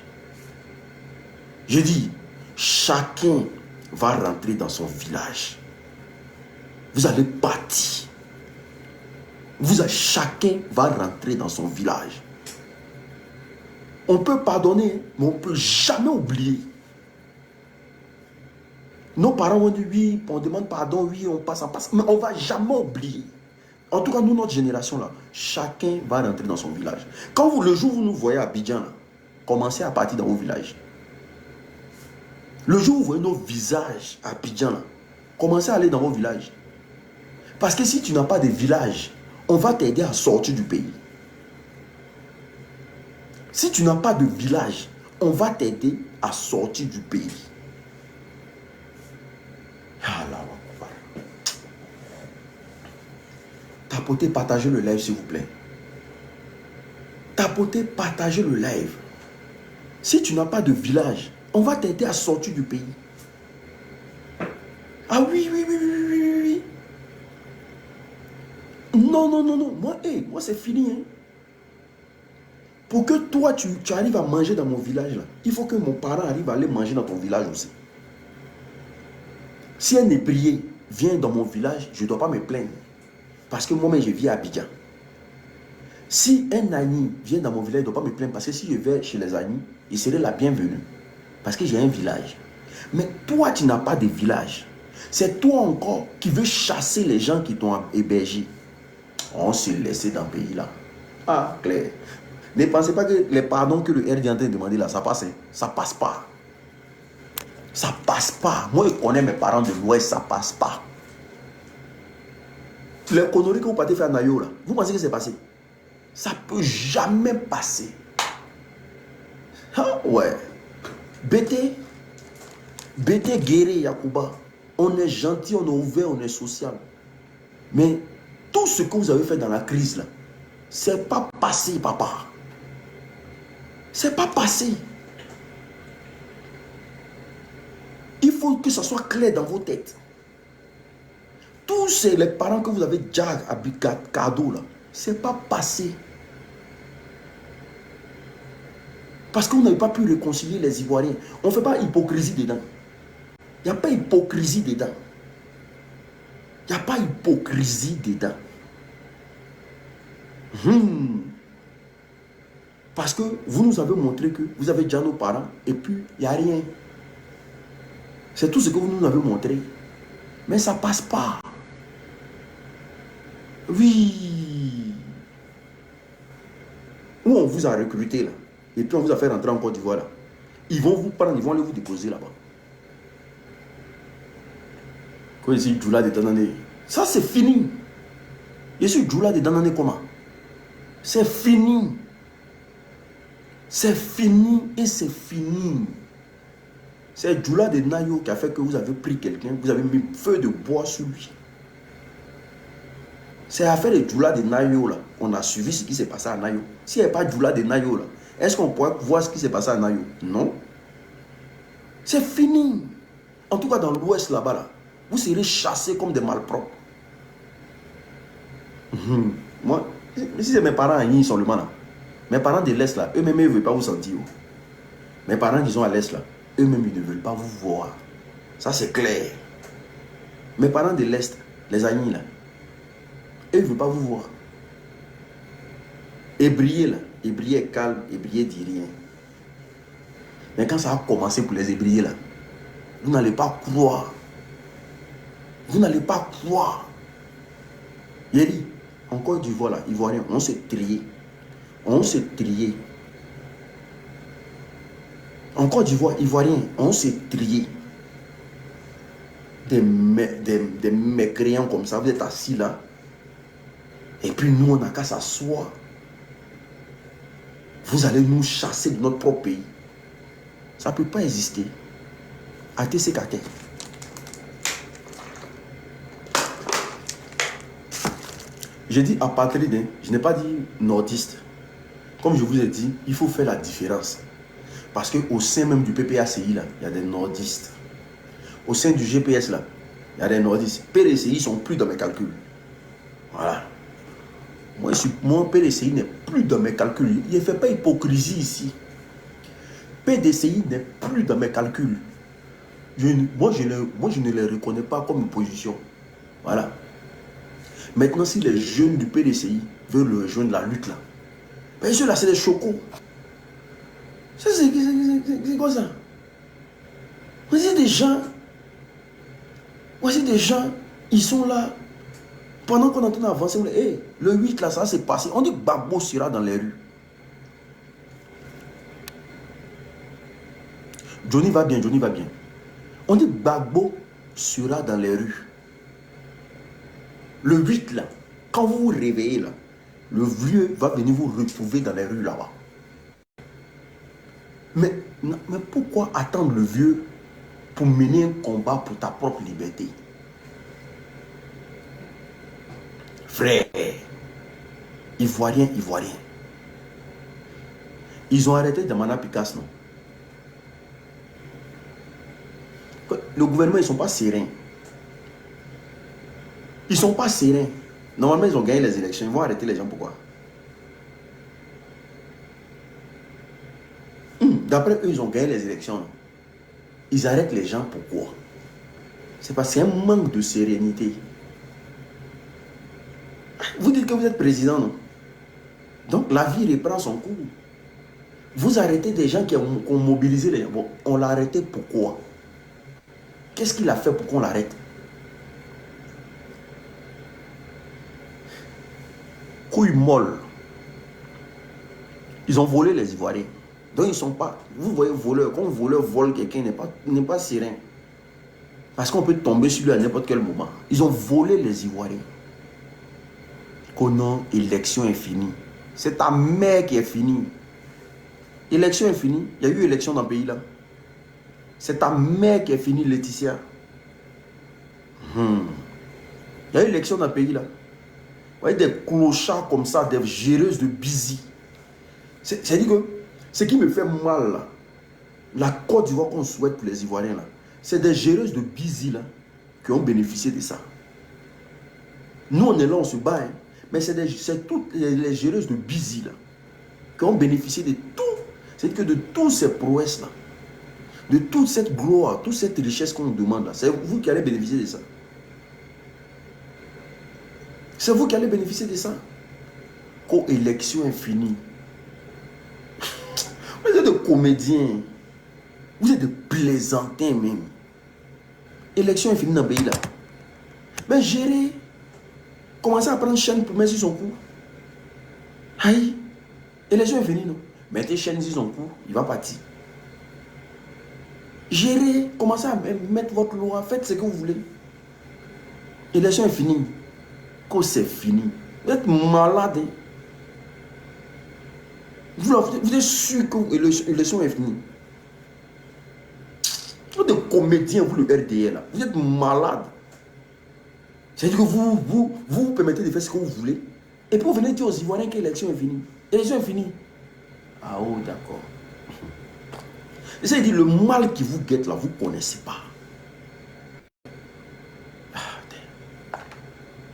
Je dis, chacun va rentrer dans son village. Vous allez partir. Chacun va rentrer dans son village. On peut pardonner, mais on ne peut jamais oublier. Nos parents ont dit oui, on demande pardon, oui, on passe, mais on ne va jamais oublier. En tout cas, nous, notre génération, là, chacun va rentrer dans son village. Quand le jour où vous nous voyez à Abidjan, là, commencez à partir dans vos villages. Le jour où vous voyez nos visages à Abidjan, là, commencez à aller dans vos villages. Parce que si tu n'as pas de village, on va t'aider à sortir du pays. Si tu n'as pas de village, on va t'aider à sortir du pays. Tapotez, partagez le live, s'il vous plaît. Tapotez, partagez le live. Si tu n'as pas de village, on va t'aider à sortir du pays. Ah oui. Non. Moi c'est fini. Hein. Pour que toi, tu arrives à manger dans mon village, là, il faut que mon parent arrive à aller manger dans ton village aussi. Si un ébrié vient dans mon village, je ne dois pas me plaindre. Parce que moi-même, je vis à Abidjan. Si un Ani vient dans mon village, je ne dois pas me plaindre. Parce que si je vais chez les Ani, il serait la bienvenue. Parce que j'ai un village. Mais toi, tu n'as pas de village. C'est toi encore qui veux chasser les gens qui t'ont hébergé. On s'est laissé dans le pays là. Ah, clair. Ne pensez pas que les pardons que le RD est en train de demander là, ça passe. Hein? Ça passe pas. Ça passe pas. Moi, je connais mes parents de l'Ouest, ça passe pas. Les conneries que vous partez faire à Nayo là, vous pensez que c'est passé? Ça peut jamais passer. Ah, ouais. BT Guéré Yacouba, on est gentil, on est ouvert, on est social. Mais tout ce que vous avez fait dans la crise là, c'est pas passé, papa. C'est pas passé. Il faut que ça soit clair dans vos têtes. Tous les parents que vous avez déjà à cadeau là, c'est pas passé. Parce qu'on n'avait pas pu réconcilier les Ivoiriens. On ne fait pas hypocrisie dedans. Il n'y a pas hypocrisie dedans. Il n'y a pas hypocrisie dedans. Parce que vous nous avez montré que vous avez déjà nos parents et puis il n'y a rien. C'est tout ce que vous nous avez montré. Mais ça ne passe pas. Oui. Où on vous a recruté là. Et puis on vous a fait rentrer en Côte d'Ivoire là. Ils vont vous prendre, ils vont aller vous déposer là-bas. Quand je suis Djoula de Danané, ça c'est fini. Je suis Djoula de Danané comment? C'est fini. C'est fini et c'est fini. C'est Djoula de Nayo qui a fait que vous avez pris quelqu'un, vous avez mis feu de bois sur lui. C'est l'affaire de Djoula de Nayo là. On a suivi ce qui s'est passé à Nayo. S'il n'y avait pas Djoula de Nayo là, est-ce qu'on pourrait voir ce qui s'est passé à Nayo? Non. C'est fini. En tout cas dans l'ouest là-bas là, vous serez chassés comme des malpropres. Moi, si c'est mes parents à Nîmes seulement là, Mes parents de l'Est, là, eux-mêmes, ils ne veulent pas vous sentir. Mes parents qui sont à l'Est, là, eux-mêmes, ils ne veulent pas vous voir. Ça, c'est clair. Mes parents de l'Est, les amis, là, eux, ils ne veulent pas vous voir. Et briller, là, et briller calme, et briller dit rien. Mais quand ça a commencé pour les ébriers, là, vous n'allez pas croire. Vous n'allez pas croire. Il a dit, en Côte d'Ivoire, là, Ivoirien, on s'est trié. On s'est trié. En Côte d'Ivoire, Ivoirien, on s'est trié. Des mécréants comme ça, vous êtes assis là. Et puis nous, on n'a qu'à s'asseoir. Vous allez nous chasser de notre propre pays. Ça ne peut pas exister. ATC Kate. J'ai dit apatride, je n'ai pas dit nordiste. Comme je vous ai dit, il faut faire la différence. Parce qu'au sein même du PPACI, là, il y a des nordistes. Au sein du GPS, là, il y a des nordistes. PDCI ne sont plus dans mes calculs. Voilà. Moi, PDCI n'est plus dans mes calculs. Il ne fait pas hypocrisie ici. PDCI n'est plus dans mes calculs. Moi, je ne les reconnais pas comme opposition. Voilà. Maintenant, si les jeunes du PDCI veulent rejoindre la lutte là, ben ceux-là, c'est des chocos. C'est quoi ça? Voici des gens, ils sont là. Pendant qu'on est en train d'avancer, hey, le 8 là, ça s'est passé. On dit que Gbagbo sera dans les rues. Johnny va bien, Johnny va bien. On dit que Gbagbo sera dans les rues. Le 8 là, quand vous vous réveillez là, le vieux va venir vous retrouver dans les rues là-bas. Mais pourquoi attendre le vieux pour mener un combat pour ta propre liberté? Frère, Ivoirien. Ils ont arrêté Damana Picasso, non? Le gouvernement, ils ne sont pas sereins. Ils ne sont pas sereins. Normalement, ils ont gagné les élections. Ils vont arrêter les gens. Pourquoi? D'après eux, ils ont gagné les élections. Non? Ils arrêtent les gens. Pourquoi? C'est parce qu'il y a un manque de sérénité. Vous dites que vous êtes président, non? Donc la vie reprend son cours. Vous arrêtez des gens qui ont mobilisé les gens. Bon, on l'a arrêté pourquoi? Qu'est-ce qu'il a fait pour qu'on l'arrête? Couille molle. Ils ont volé les Ivoiriens. Donc ils ne sont pas... Vous voyez voleur, quand un voleur vole quelqu'un, n'est pas serein. Parce qu'on peut tomber sur lui à n'importe quel moment. Ils ont volé les Ivoiriens. Conan, élection est finie. C'est ta mère qui est finie. Élection est finie. Il y a eu élection dans le pays là. C'est ta mère qui est finie, Laetitia. Il y a eu élection dans le pays là. Vous voyez des clochards comme ça, des géreuses de busy. C'est-à-dire que ce qui me fait mal là, la Côte d'Ivoire qu'on souhaite pour les Ivoiriens là, c'est des géreuses de busy là qui ont bénéficié de ça. Nous on est là, on se bat, hein, mais c'est toutes les géreuses de busy là qui ont bénéficié de tout. C'est-à-dire que de toutes ces prouesses là, de toute cette gloire, toute cette richesse qu'on nous demande là, c'est vous qui allez bénéficier de ça. C'est vous qui allez bénéficier de ça. Quand l'élection est finie, vous êtes des comédiens, vous êtes des plaisantins même. Élection est finie dans le pays là. Mais gérer, commencez à prendre chaîne pour mettre sur son cou. Aïe, élection est finie non. Mettez chaîne sur son cou, il va partir. Gérez, commencez à mettre votre loi, faites ce que vous voulez. L'élection est finie. Quand c'est fini, vous êtes malade. Hein? Vous êtes sûr que l'élection est finie. Vous êtes des comédiens, vous le RDL là. Vous êtes malade. C'est-à-dire que vous permettez de faire ce que vous voulez. Et puis vous venez dire aux Ivoiriens que l'élection est finie. L'élection est finie. Ah oh, d'accord. C'est-à-dire le mal qui vous guette là, vous ne connaissez pas.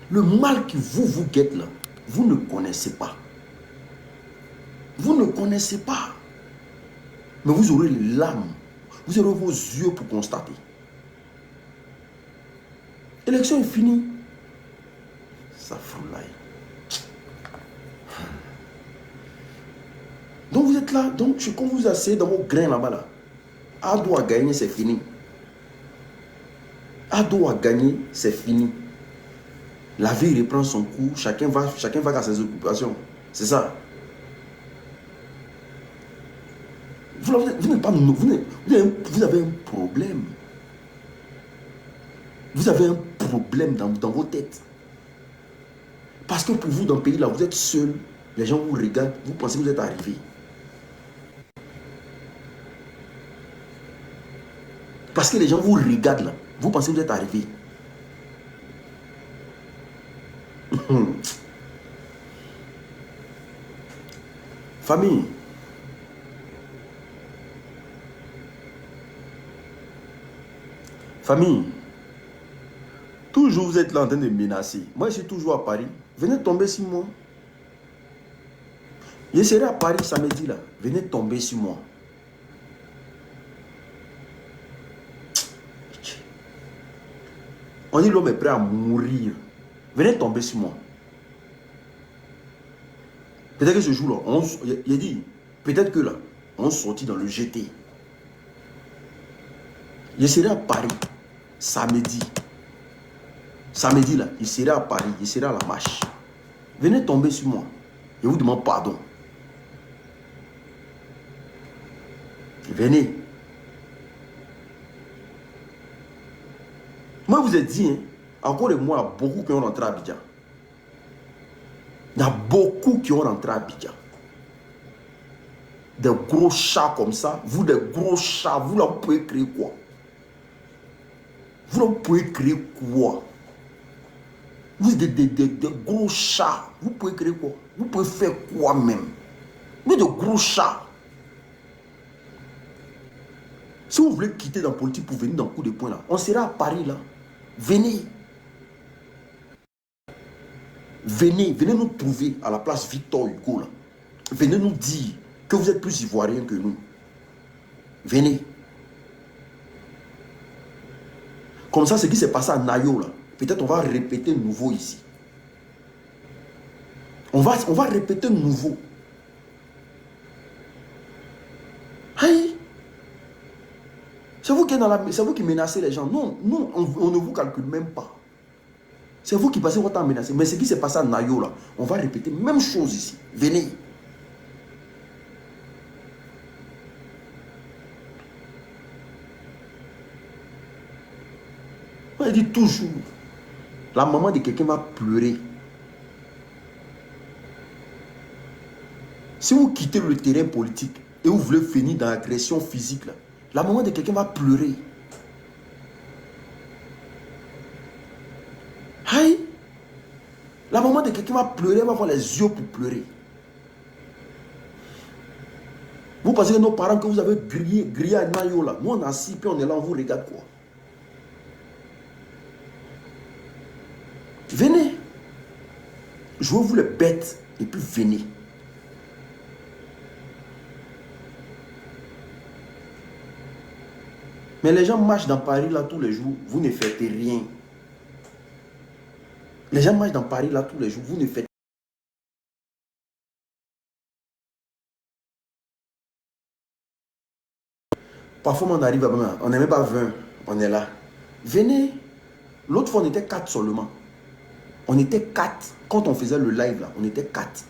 Le mal qui vous guette là, vous ne connaissez pas. Vous ne connaissez pas. Mais vous aurez l'âme. Vous aurez vos yeux pour constater. L'élection est finie. Ça froulaille. Donc vous êtes là. Donc quand vous asseyez dans vos grains là-bas, là, Ado a gagné, c'est fini. Ado a gagné, c'est fini. La vie reprend son cours. Chacun va à ses occupations. C'est ça. Vous avez un problème. Vous avez un problème dans vos têtes. Parce que pour vous, dans le pays là, vous êtes seul. Les gens vous regardent. Vous pensez que vous êtes arrivé. Parce que les gens vous regardent là. Vous pensez que vous êtes arrivé. Famille. Famille. Toujours vous êtes là en train de menacer. Moi, je suis toujours à Paris. Venez tomber sur moi. Je serai à Paris samedi là. Venez tomber sur moi. On dit l'homme est prêt à mourir. Venez tomber sur moi. Peut-être que ce jour-là, il a dit, peut-être que là, on sortit dans le GT. Je serai à Paris samedi. Samedi là, il sera à Paris, il sera à la marche. Venez tomber sur moi. Je vous demande pardon. Venez. Moi, vous ai dit, hein, encore de moi, beaucoup qui ont rentré à Abidjan. Il y a beaucoup qui ont rentré à Abidjan. Des gros chats comme ça. Vous, des gros chats, vous là, vous pouvez créer quoi? Vous là, vous pouvez créer quoi? Vous êtes des gros chats. Vous pouvez créer quoi? Vous pouvez faire quoi même? Vous êtes de gros chats. Si vous voulez quitter dans la politique pour venir dans le coup de poing là, on sera à Paris là. Venez. Venez nous trouver à la place Victor Hugo là. Venez nous dire que vous êtes plus ivoiriens que nous. Venez. Comme ça, ce qui s'est passé à Nayo là, peut-être on va répéter nouveau ici. On va répéter nouveau. Hey! C'est vous qui menacez les gens. Non, on ne vous calcule même pas. C'est vous qui passez votre temps à menacer. Mais ce qui s'est passé à Nayo là, on va répéter même chose ici. Venez. On dit toujours, la maman de quelqu'un va pleurer. Si vous quittez le terrain politique et vous voulez finir dans l'agression physique, là, la maman de quelqu'un va pleurer. Aïe! La maman de quelqu'un va pleurer, elle va avoir les yeux pour pleurer. Vous pensez que nos parents que vous avez grillé à Nayo là, nous on est assis, puis on est là, on vous regarde quoi? Venez. Jouez-vous les bêtes et puis venez. Mais les gens marchent dans Paris là tous les jours, vous ne faites rien. Les gens marchent dans Paris là tous les jours, vous ne faites rien. Parfois on arrive à on n'est même pas 20, on est là. Venez. L'autre fois on était 4 seulement. On était 4. Quand on faisait le live là, on était 4.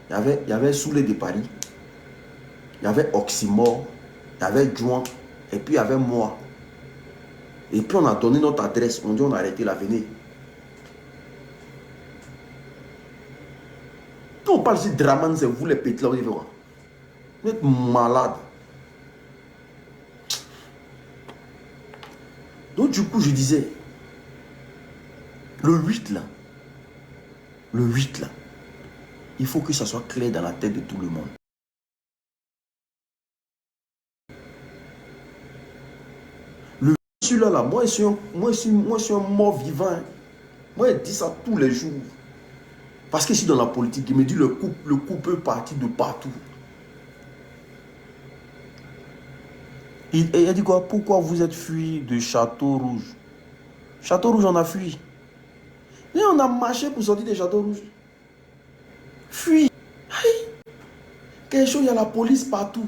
Il y avait Soulé de Paris. Il y avait Oxymore. Il y avait Juan. Et puis il y avait moi. Et puis on a donné notre adresse. On dit on a arrêté la venue. Quand on parle de Draman, c'est vous les pétés là. Vous êtes malade. Donc du coup je disais, le 8 là, il faut que ça soit clair dans la tête de tout le monde. Le 8, celui-là, moi je suis un mort vivant. Moi je dis ça tous les jours. Parce que je suis dans la politique, il me dit le coup peut partir de partout. Il a dit quoi? Pourquoi vous êtes fui de Château Rouge? Château Rouge, on a fui. Et on a marché pour sortir de Château Rouge. Fui. Quelque chose, il y a la police partout.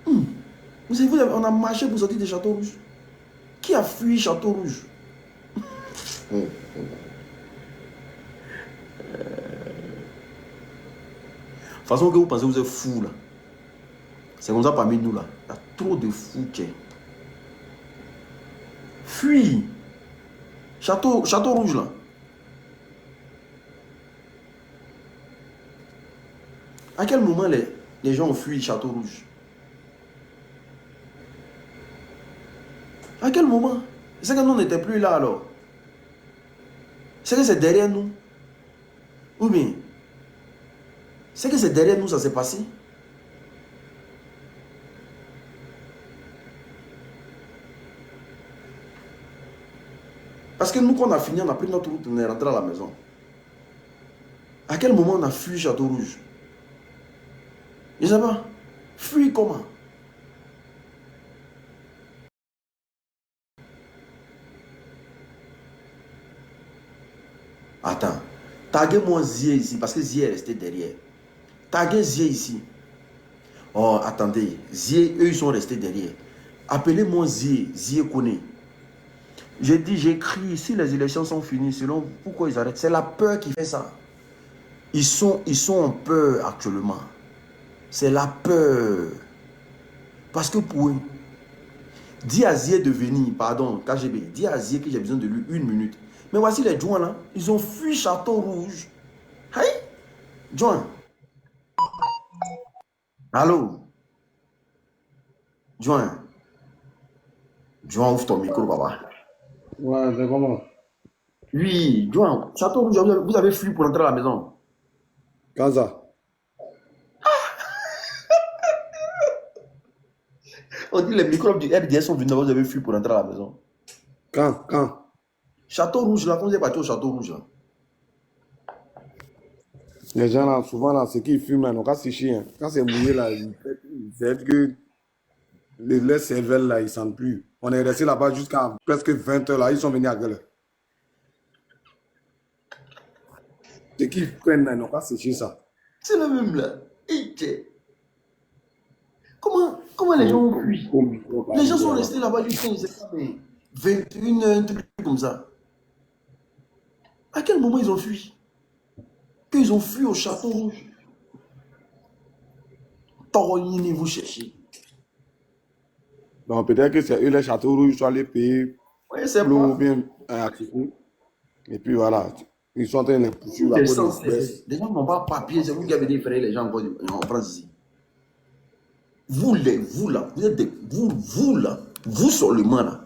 Vous savez, on a marché pour sortir de Château Rouge. Qui a fui Château Rouge? De toute façon, que vous pensez que vous êtes fou là. C'est comme ça parmi nous là. Il y a trop de fous qui est. Fuis. Château Rouge là. À quel moment les gens ont fui Château Rouge? À quel moment? C'est que nous n'étions plus là alors. C'est que c'est derrière nous. Ou bien, c'est que c'est derrière nous ça s'est passé. Parce que nous, quand on a fini, on a pris notre route, on est rentré à la maison. À quel moment on a fui Château Rouge? Je ne sais pas. Fui comment? Attends. Taguez-moi Zier ici, parce que Zier est resté derrière. Taguez Zier ici. Oh, attendez. Zier, eux, ils sont restés derrière. Appelez-moi Zier. Zier connaît. J'ai dit, j'écris ici, les élections sont finies. Selon pourquoi ils arrêtent. C'est la peur qui fait ça. Ils sont en peur actuellement. C'est la peur. Parce que pour eux, dis à Zier de venir, pardon, KGB, dis à Zier que j'ai besoin de lui 1 minute. Mais voici les Joints là, ils ont fui Château Rouge. Hey, Joint. Allô? Joint. Joint, ouvre ton micro, papa. Ouais, c'est comment? Oui, Joint, Château Rouge, vous avez fui pour entrer à la maison. Quand ça? On dit les microbes du RDS sont venus, vous avez fui pour entrer à la maison. Quand? Quand? Château Rouge, là, quand vous êtes parti au Château Rouge, là. Les gens là, souvent là, ceux qui fument là, donc quand c'est chiant, quand c'est mouillé là, c'est que les cervelles là, ils sentent plus. On est resté là-bas jusqu'à presque 20 heures là, ils sont venus à quelle heure? Ceux qui prennent là, donc quand c'est chiant ça. C'est le même là. Et comment les gens ont fui? Au micro, pas Les gens sont là-bas. restés là-bas jusqu'à 21 heures, un truc comme ça. À quel moment ils ont fui? Qu'ils ont fui au Château Rouge. Toroyini, vous cherchez. Donc peut-être que c'est eux les châteaux rouges, sont allés payer Oui, c'est l'eau ou pas. bien à Kifou. Et puis voilà, ils sont en train de poursuivre à Les cause sens, de baisse. les gens n'ont pas papier, c'est vous qui avez défrayé les gens en France ici. Vous là, vous êtes vous là, vous seulement là.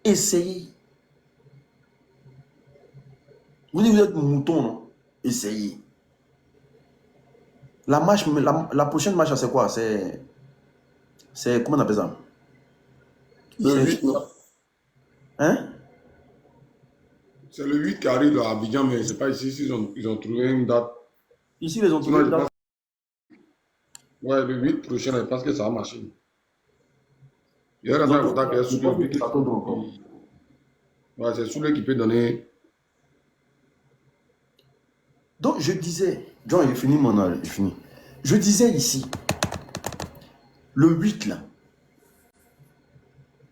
Essayez. Vous dites vous êtes mouton, non? Essayez. La marche, la prochaine marche, c'est quoi? Comment on appelle ça? Le 8, non? Hein? C'est le 8 qui arrive à Abidjan, mais c'est pas ici, ils ont trouvé une date. Ici, ils ont trouvé Sinon, une je date. pense, ouais, le 8 prochain, je pense que ça va marcher. Il y a Ils ont un trouvé contact qui est une sous date le de Château d'eau. ouais, c'est sous lui qui peut donner. Donc, je disais, John, j'ai fini mon âge, j'ai fini. Je disais ici, le 8 là,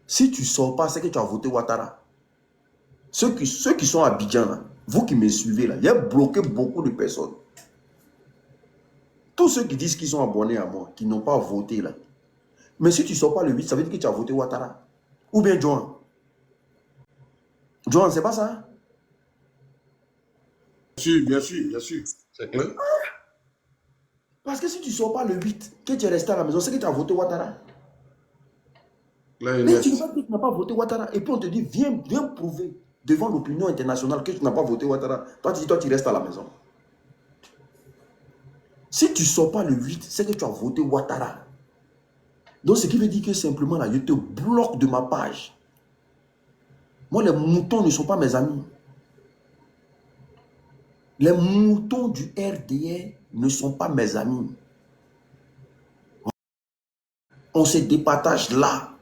si tu ne sors pas, c'est que tu as voté Ouattara. Ceux qui sont à Abidjan, là, vous qui me suivez là, il y a bloqué beaucoup de personnes. Tous ceux qui disent qu'ils sont abonnés à moi, qui n'ont pas voté là. Mais si tu ne sors pas le 8, ça veut dire que tu as voté Ouattara. Ou bien John. John, c'est pas ça? Bien sûr, bien sûr. C'est clair. Parce que si tu ne sors pas le 8, que tu es resté à la maison, c'est que tu as voté Ouattara. Clair et Mais tu ne net. peux pas dire que tu n'as pas voté Ouattara. Et puis on te dit, viens prouver devant l'opinion internationale que tu n'as pas voté Ouattara. Toi, tu dis, toi, tu restes à la maison. Si tu ne sors pas le 8, c'est que tu as voté Ouattara. Donc, ce qui veut dire que simplement, là, je te bloque de ma page. Moi, les moutons ne sont pas mes amis. Les moutons du RDR ne sont pas mes amis. On se départage là.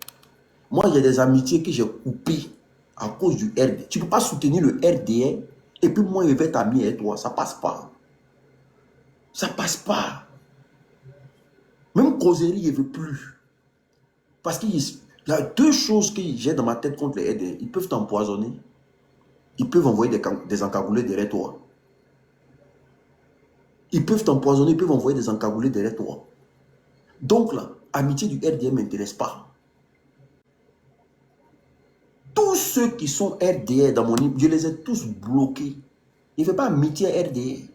Moi, il y a des amitiés que j'ai coupées à cause du RDA. Tu ne peux pas soutenir le RDA et puis moi, je vais t'amener avec toi. Ça ne passe pas. Ça ne passe pas. Même causerie, je ne veux plus. Parce qu'il y a deux choses que j'ai dans ma tête contre les RDA. Ils peuvent t'empoisonner. Ils peuvent envoyer des encagoulés derrière toi. Ils peuvent t'empoisonner, ils peuvent envoyer des encagoulés derrière toi. Donc là, amitié du RDA ne m'intéresse pas. Tous ceux qui sont RDA dans mon livre, je les ai tous bloqués. Il ne fait pas amitié RDA.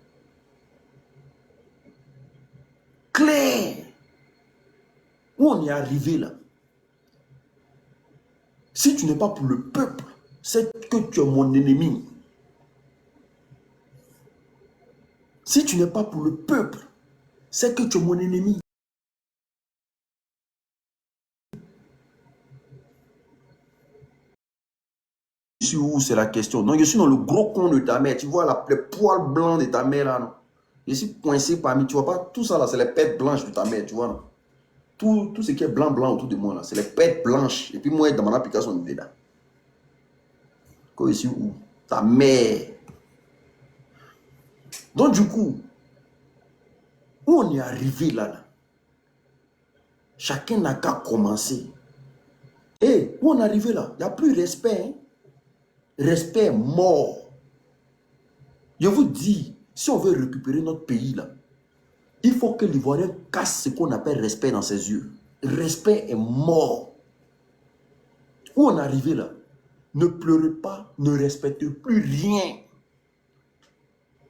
Clair. Où on est arrivé là? Si tu n'es pas pour le peuple, c'est que tu es mon ennemi. Si tu n'es pas pour le peuple, c'est que tu es mon ennemi. Je suis où, c'est la question. Non, je suis dans le gros con de ta mère. Tu vois les poils blancs de ta mère là, non? Je suis coincé parmi, tu vois pas, tout ça là, c'est les pètes blanches de ta mère, tu vois, non? Tout ce qui est blanc autour de moi là, c'est les pètes blanches. Et puis moi, dans mon application, on est là. Quand je suis où? Ta mère. Donc du coup, où on est arrivé là, chacun n'a qu'à commencer. Et où on est arrivé là, il n'y a plus respect. Hein? Respect mort. Je vous dis, si on veut récupérer notre pays là, il faut que l'Ivoirien casse ce qu'on appelle respect dans ses yeux. Respect est mort. Où on est arrivé là, ne pleurez pas, ne respectez plus rien.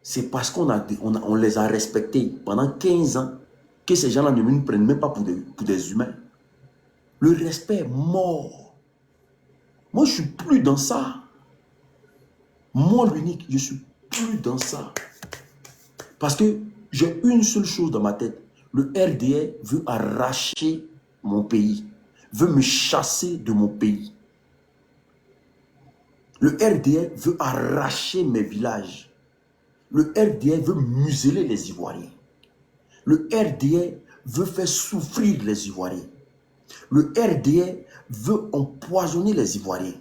C'est parce qu'on les a respectés pendant 15 ans que ces gens-là ne nous prennent même pas pour des humains. Le respect est mort. Moi, je ne suis plus dans ça. Moi, l'unique, je ne suis plus dans ça. Parce que j'ai une seule chose dans ma tête. Le RDA veut arracher mon pays, veut me chasser de mon pays. Le RDA veut arracher mes villages. Le RDA veut museler les Ivoiriens. Le RDA veut faire souffrir les Ivoiriens. Le RDA veut empoisonner les Ivoiriens.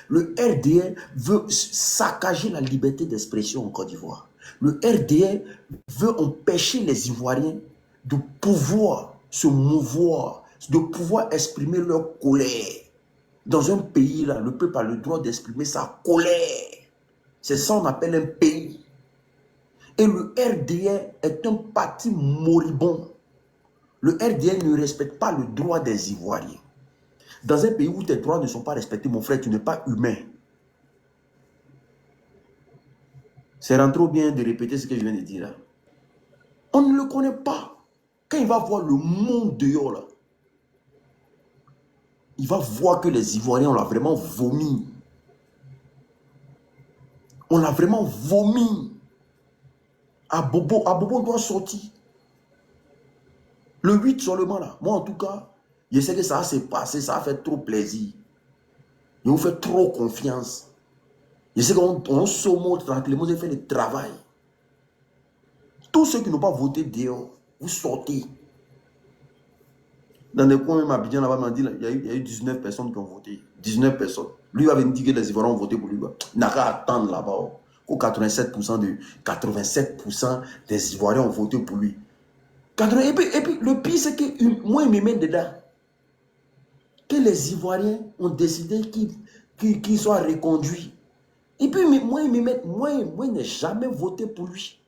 Le RDA veut saccager la liberté d'expression en Côte d'Ivoire. Le RDA veut empêcher les Ivoiriens de pouvoir se mouvoir, de pouvoir exprimer leur colère. Dans un pays, là, le peuple a le droit d'exprimer sa colère. C'est ça qu'on appelle un pays. Et le RDA est un parti moribond. Le RDA ne respecte pas le droit des Ivoiriens. Dans un pays où tes droits ne sont pas respectés, mon frère, tu n'es pas humain. C'est trop bien de répéter ce que je viens de dire là. On ne le connaît pas. Quand il va voir le monde dehors là, il va voir que les Ivoiriens, on l'a vraiment vomi. On l'a vraiment vomi. Abobo doit sortir. Le 8 seulement là. Moi en tout cas, je sais que ça s'est passé, ça a fait trop plaisir. Je vous fais trop confiance. Je sais qu'on se montre tranquillement, vous avez fait le travail. Tous ceux qui n'ont pas voté dehors, vous sortez. Dans des coins, même à Abidjan, là-bas, il y a eu 19 personnes qui ont voté. 19 personnes. Lui va venir dire que les Ivoiriens ont voté pour lui. Il n'a qu'à attendre là-bas. 87% des Ivoiriens ont voté pour lui. Et puis le pire, c'est que moi, il me met dedans. Que les Ivoiriens ont décidé qu'ils soient reconduits. Et puis moi, il me met, moi, je n'ai jamais voté pour lui.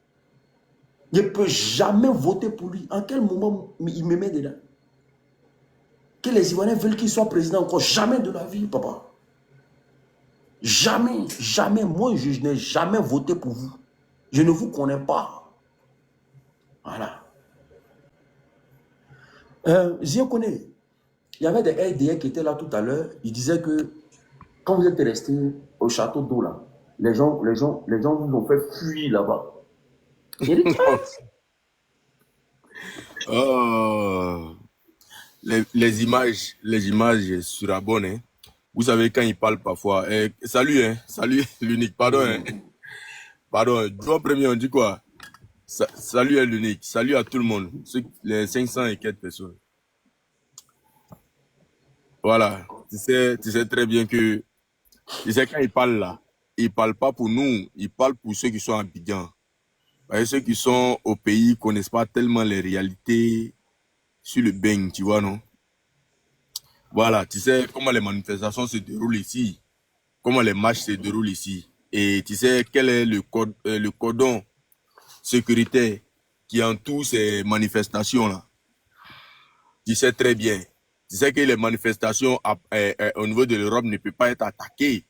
Je ne peux jamais voter pour lui. En quel moment il me met dedans? Que les Ivoiriens veulent qu'il soit président encore. Jamais de la vie, papa. Jamais, jamais. Moi, je n'ai jamais voté pour vous. Je ne vous connais pas. Voilà. Je connais. Il y avait des RDA qui étaient là tout à l'heure. Ils disaient que quand vous êtes resté au château d'eau là, les gens vous ont fait fuir là-bas. Oh, les images surabondent. Hein. Vous savez, quand ils parlent parfois, salut, hein, salut, l'unique, pardon. Hein. Pardon, toi premier, on dit quoi? Salut à l'unique, salut à tout le monde, les 500 et quelques personnes. Voilà. Tu sais très bien que, tu sais, quand il parle là, il parle pas pour nous, il parle pour ceux qui sont en Abidjan. Parce que ceux qui sont au pays connaissent pas tellement les réalités sur le beigne, tu vois, non? Voilà, tu sais comment les manifestations se déroulent ici, comment les marches se déroulent ici. Et tu sais quel est le cordon sécuritaire qui entoure ces manifestations-là. Tu sais très bien. Tu sais que les manifestations au niveau de l'Europe ne peuvent pas être attaquées.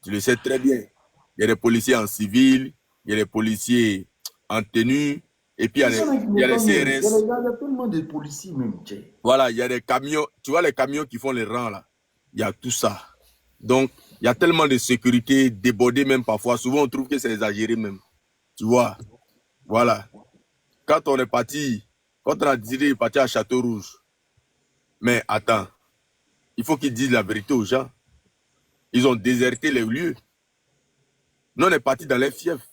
Tu le sais très bien. Il y a des policiers en civil, il y a des policiers en tenue, et puis C'est ça là qui il y a les m'étonne même. CRS. Il y a tellement de policiers même. Voilà, il y a des camions. Tu vois les camions qui font les rangs là. Il y a tout ça. Donc, il y a tellement de sécurité débordée même parfois. Souvent, on trouve que c'est exagéré même. Tu vois, voilà. Quand on est parti, quand on a décidé de partir à Château-Rouge, mais attends, il faut qu'ils disent la vérité aux gens. Ils ont déserté les lieux. Nous, on est parti dans les fiefs.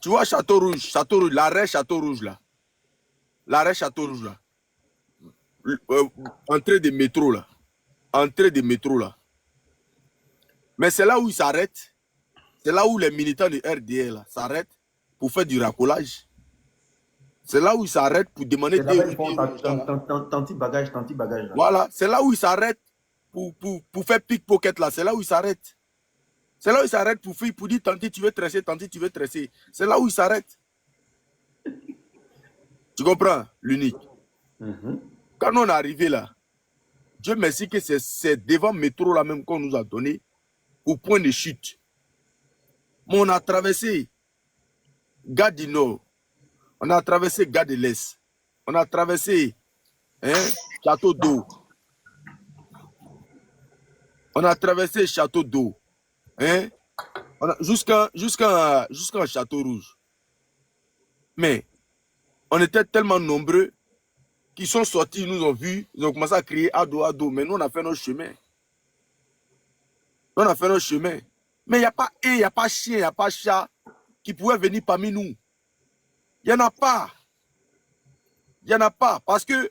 Tu vois Château-Rouge, l'arrêt Château-Rouge là. L'arrêt Château-Rouge là. Entrée de métro là. Entrée de métro là. Mais c'est là où ils s'arrêtent. C'est là où les militants du RDR là s'arrêtent pour faire du racolage. C'est là où ils s'arrêtent pour demander C'est des là-bas ils font gens. tanti-bagage. Voilà, c'est là où ils s'arrêtent pour faire pickpocket là. C'est là où ils s'arrêtent. C'est là où ils s'arrêtent pour dire tanti tu veux tresser, tanti tu veux tresser. C'est là où ils s'arrêtent. Tu comprends, l'unique. Quand on est arrivé là, Dieu merci que c'est devant le métro là même qu'on nous a donné au point de chute. Mais on a traversé Gare du Nord, on a traversé Gare de l'Est, on a traversé Château d'eau, on a traversé Château d'eau, jusqu'à Château Rouge. Mais on était tellement nombreux qu'ils sont sortis, ils nous ont vus, ils ont commencé à crier ado, ado. Mais nous, on a fait notre chemin. On a fait notre chemin. Mais il n'y a pas il n'y a pas chien, il n'y a pas chat qui pouvait venir parmi nous. Il n'y en a pas. Il n'y en a pas. Parce que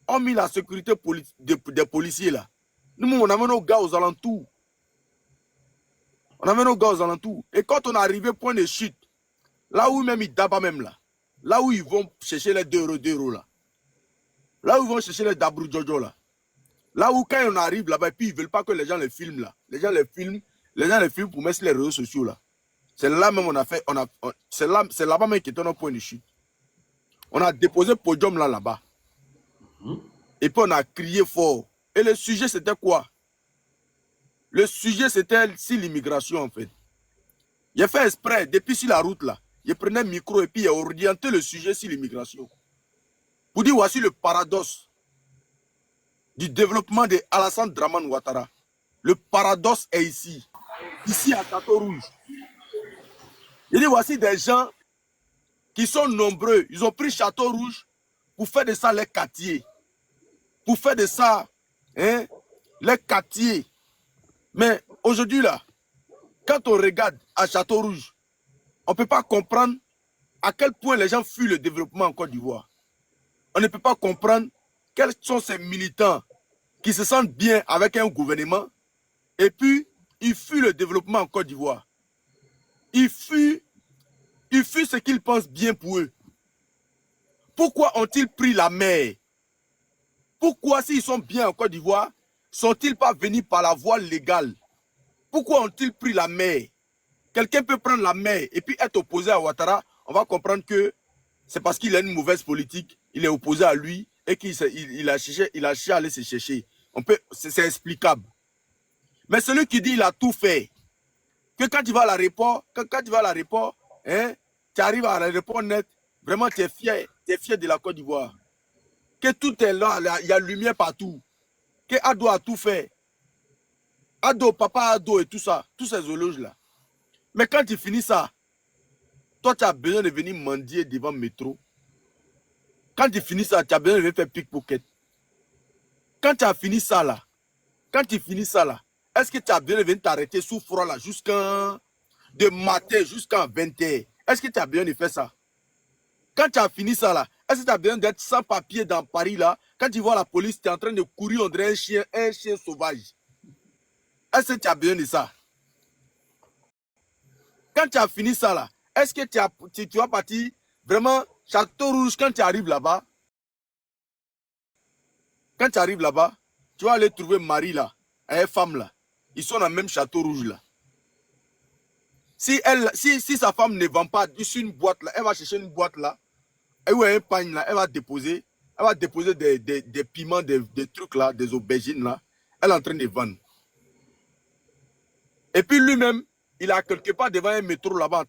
on a mis la sécurité des policiers là. Nous, on avait nos gars aux alentours. On avait nos gars aux alentours. Et quand on est arrivé au point de chute, là où même ils dabent même là, là où ils vont chercher les 2 euros là, là où ils vont chercher les Dabrou Jojo là, là où quand on arrive là-bas, et puis ils ne veulent pas que les gens les filment là. Les gens les filment pour mettre sur les réseaux sociaux là. C'est là même on a fait, c'est là-bas même qui était notre point de chute. On a déposé podium là-bas. Et puis on a crié fort. Et le sujet c'était quoi? Le sujet c'était sur l'immigration en fait. J'ai fait exprès, depuis sur la route là, je prenais le micro et puis j'ai orienté le sujet sur l'immigration. Pour dire voici le paradoxe du développement de Alassane Dramane Ouattara. Le paradoxe est ici. Ici à Château Rouge. Il dit voici des gens qui sont nombreux. Ils ont pris Château Rouge pour faire de ça les quartiers. Pour faire de ça les quartiers. Mais aujourd'hui là, quand on regarde à Château Rouge, on ne peut pas comprendre à quel point les gens fuient le développement en Côte d'Ivoire. On ne peut pas comprendre quels sont ces militants qui se sentent bien avec un gouvernement et puis ils fuient le développement en Côte d'Ivoire. Ils fuient ce qu'ils pensent bien pour eux. Pourquoi ont-ils pris la mer? Pourquoi, s'ils sont bien en Côte d'Ivoire, sont-ils pas venus par la voie légale? Pourquoi ont-ils pris la mer? Quelqu'un peut prendre la mer et puis être opposé à Ouattara, on va comprendre que c'est parce qu'il a une mauvaise politique, il est opposé à lui et qu'il a cherché à aller se chercher. C'est explicable. Mais celui qui dit il a tout fait, que quand tu vas à l'aéroport, tu arrives à l'aéroport net, vraiment tu es fier de la Côte d'Ivoire. Que tout est là, il y a lumière partout. Que Ado a tout fait. Ado, papa Ado et tout ça, tous ces éloges là. Mais quand tu finis ça, toi tu as besoin de venir mendier devant le métro. Quand tu finis ça, tu as besoin de venir faire pickpocket. Quand tu as fini ça là, est-ce que tu as besoin de venir t'arrêter sous froid là de matin jusqu'à 20h? Est-ce que tu as besoin de faire ça? Quand tu as fini ça là, est-ce que tu as besoin d'être sans papier dans Paris là? Quand tu vois la police, tu es en train de courir, on dirait un chien sauvage. Est-ce que tu as besoin de ça? Quand tu as fini ça là, est-ce que tu vas partir vraiment Château Rouge quand tu arrives là-bas? Quand tu arrives là-bas, tu vas aller trouver Marie là, et femme là. Ils sont dans le même Château Rouge là. Si sa femme ne vend pas sur une boîte là, elle va chercher une boîte là, et où il y a un pagne là, elle va déposer des piments, des trucs là, des aubergines là. Elle est en train de vendre. Et puis lui-même, il a quelque part devant un métro là-bas.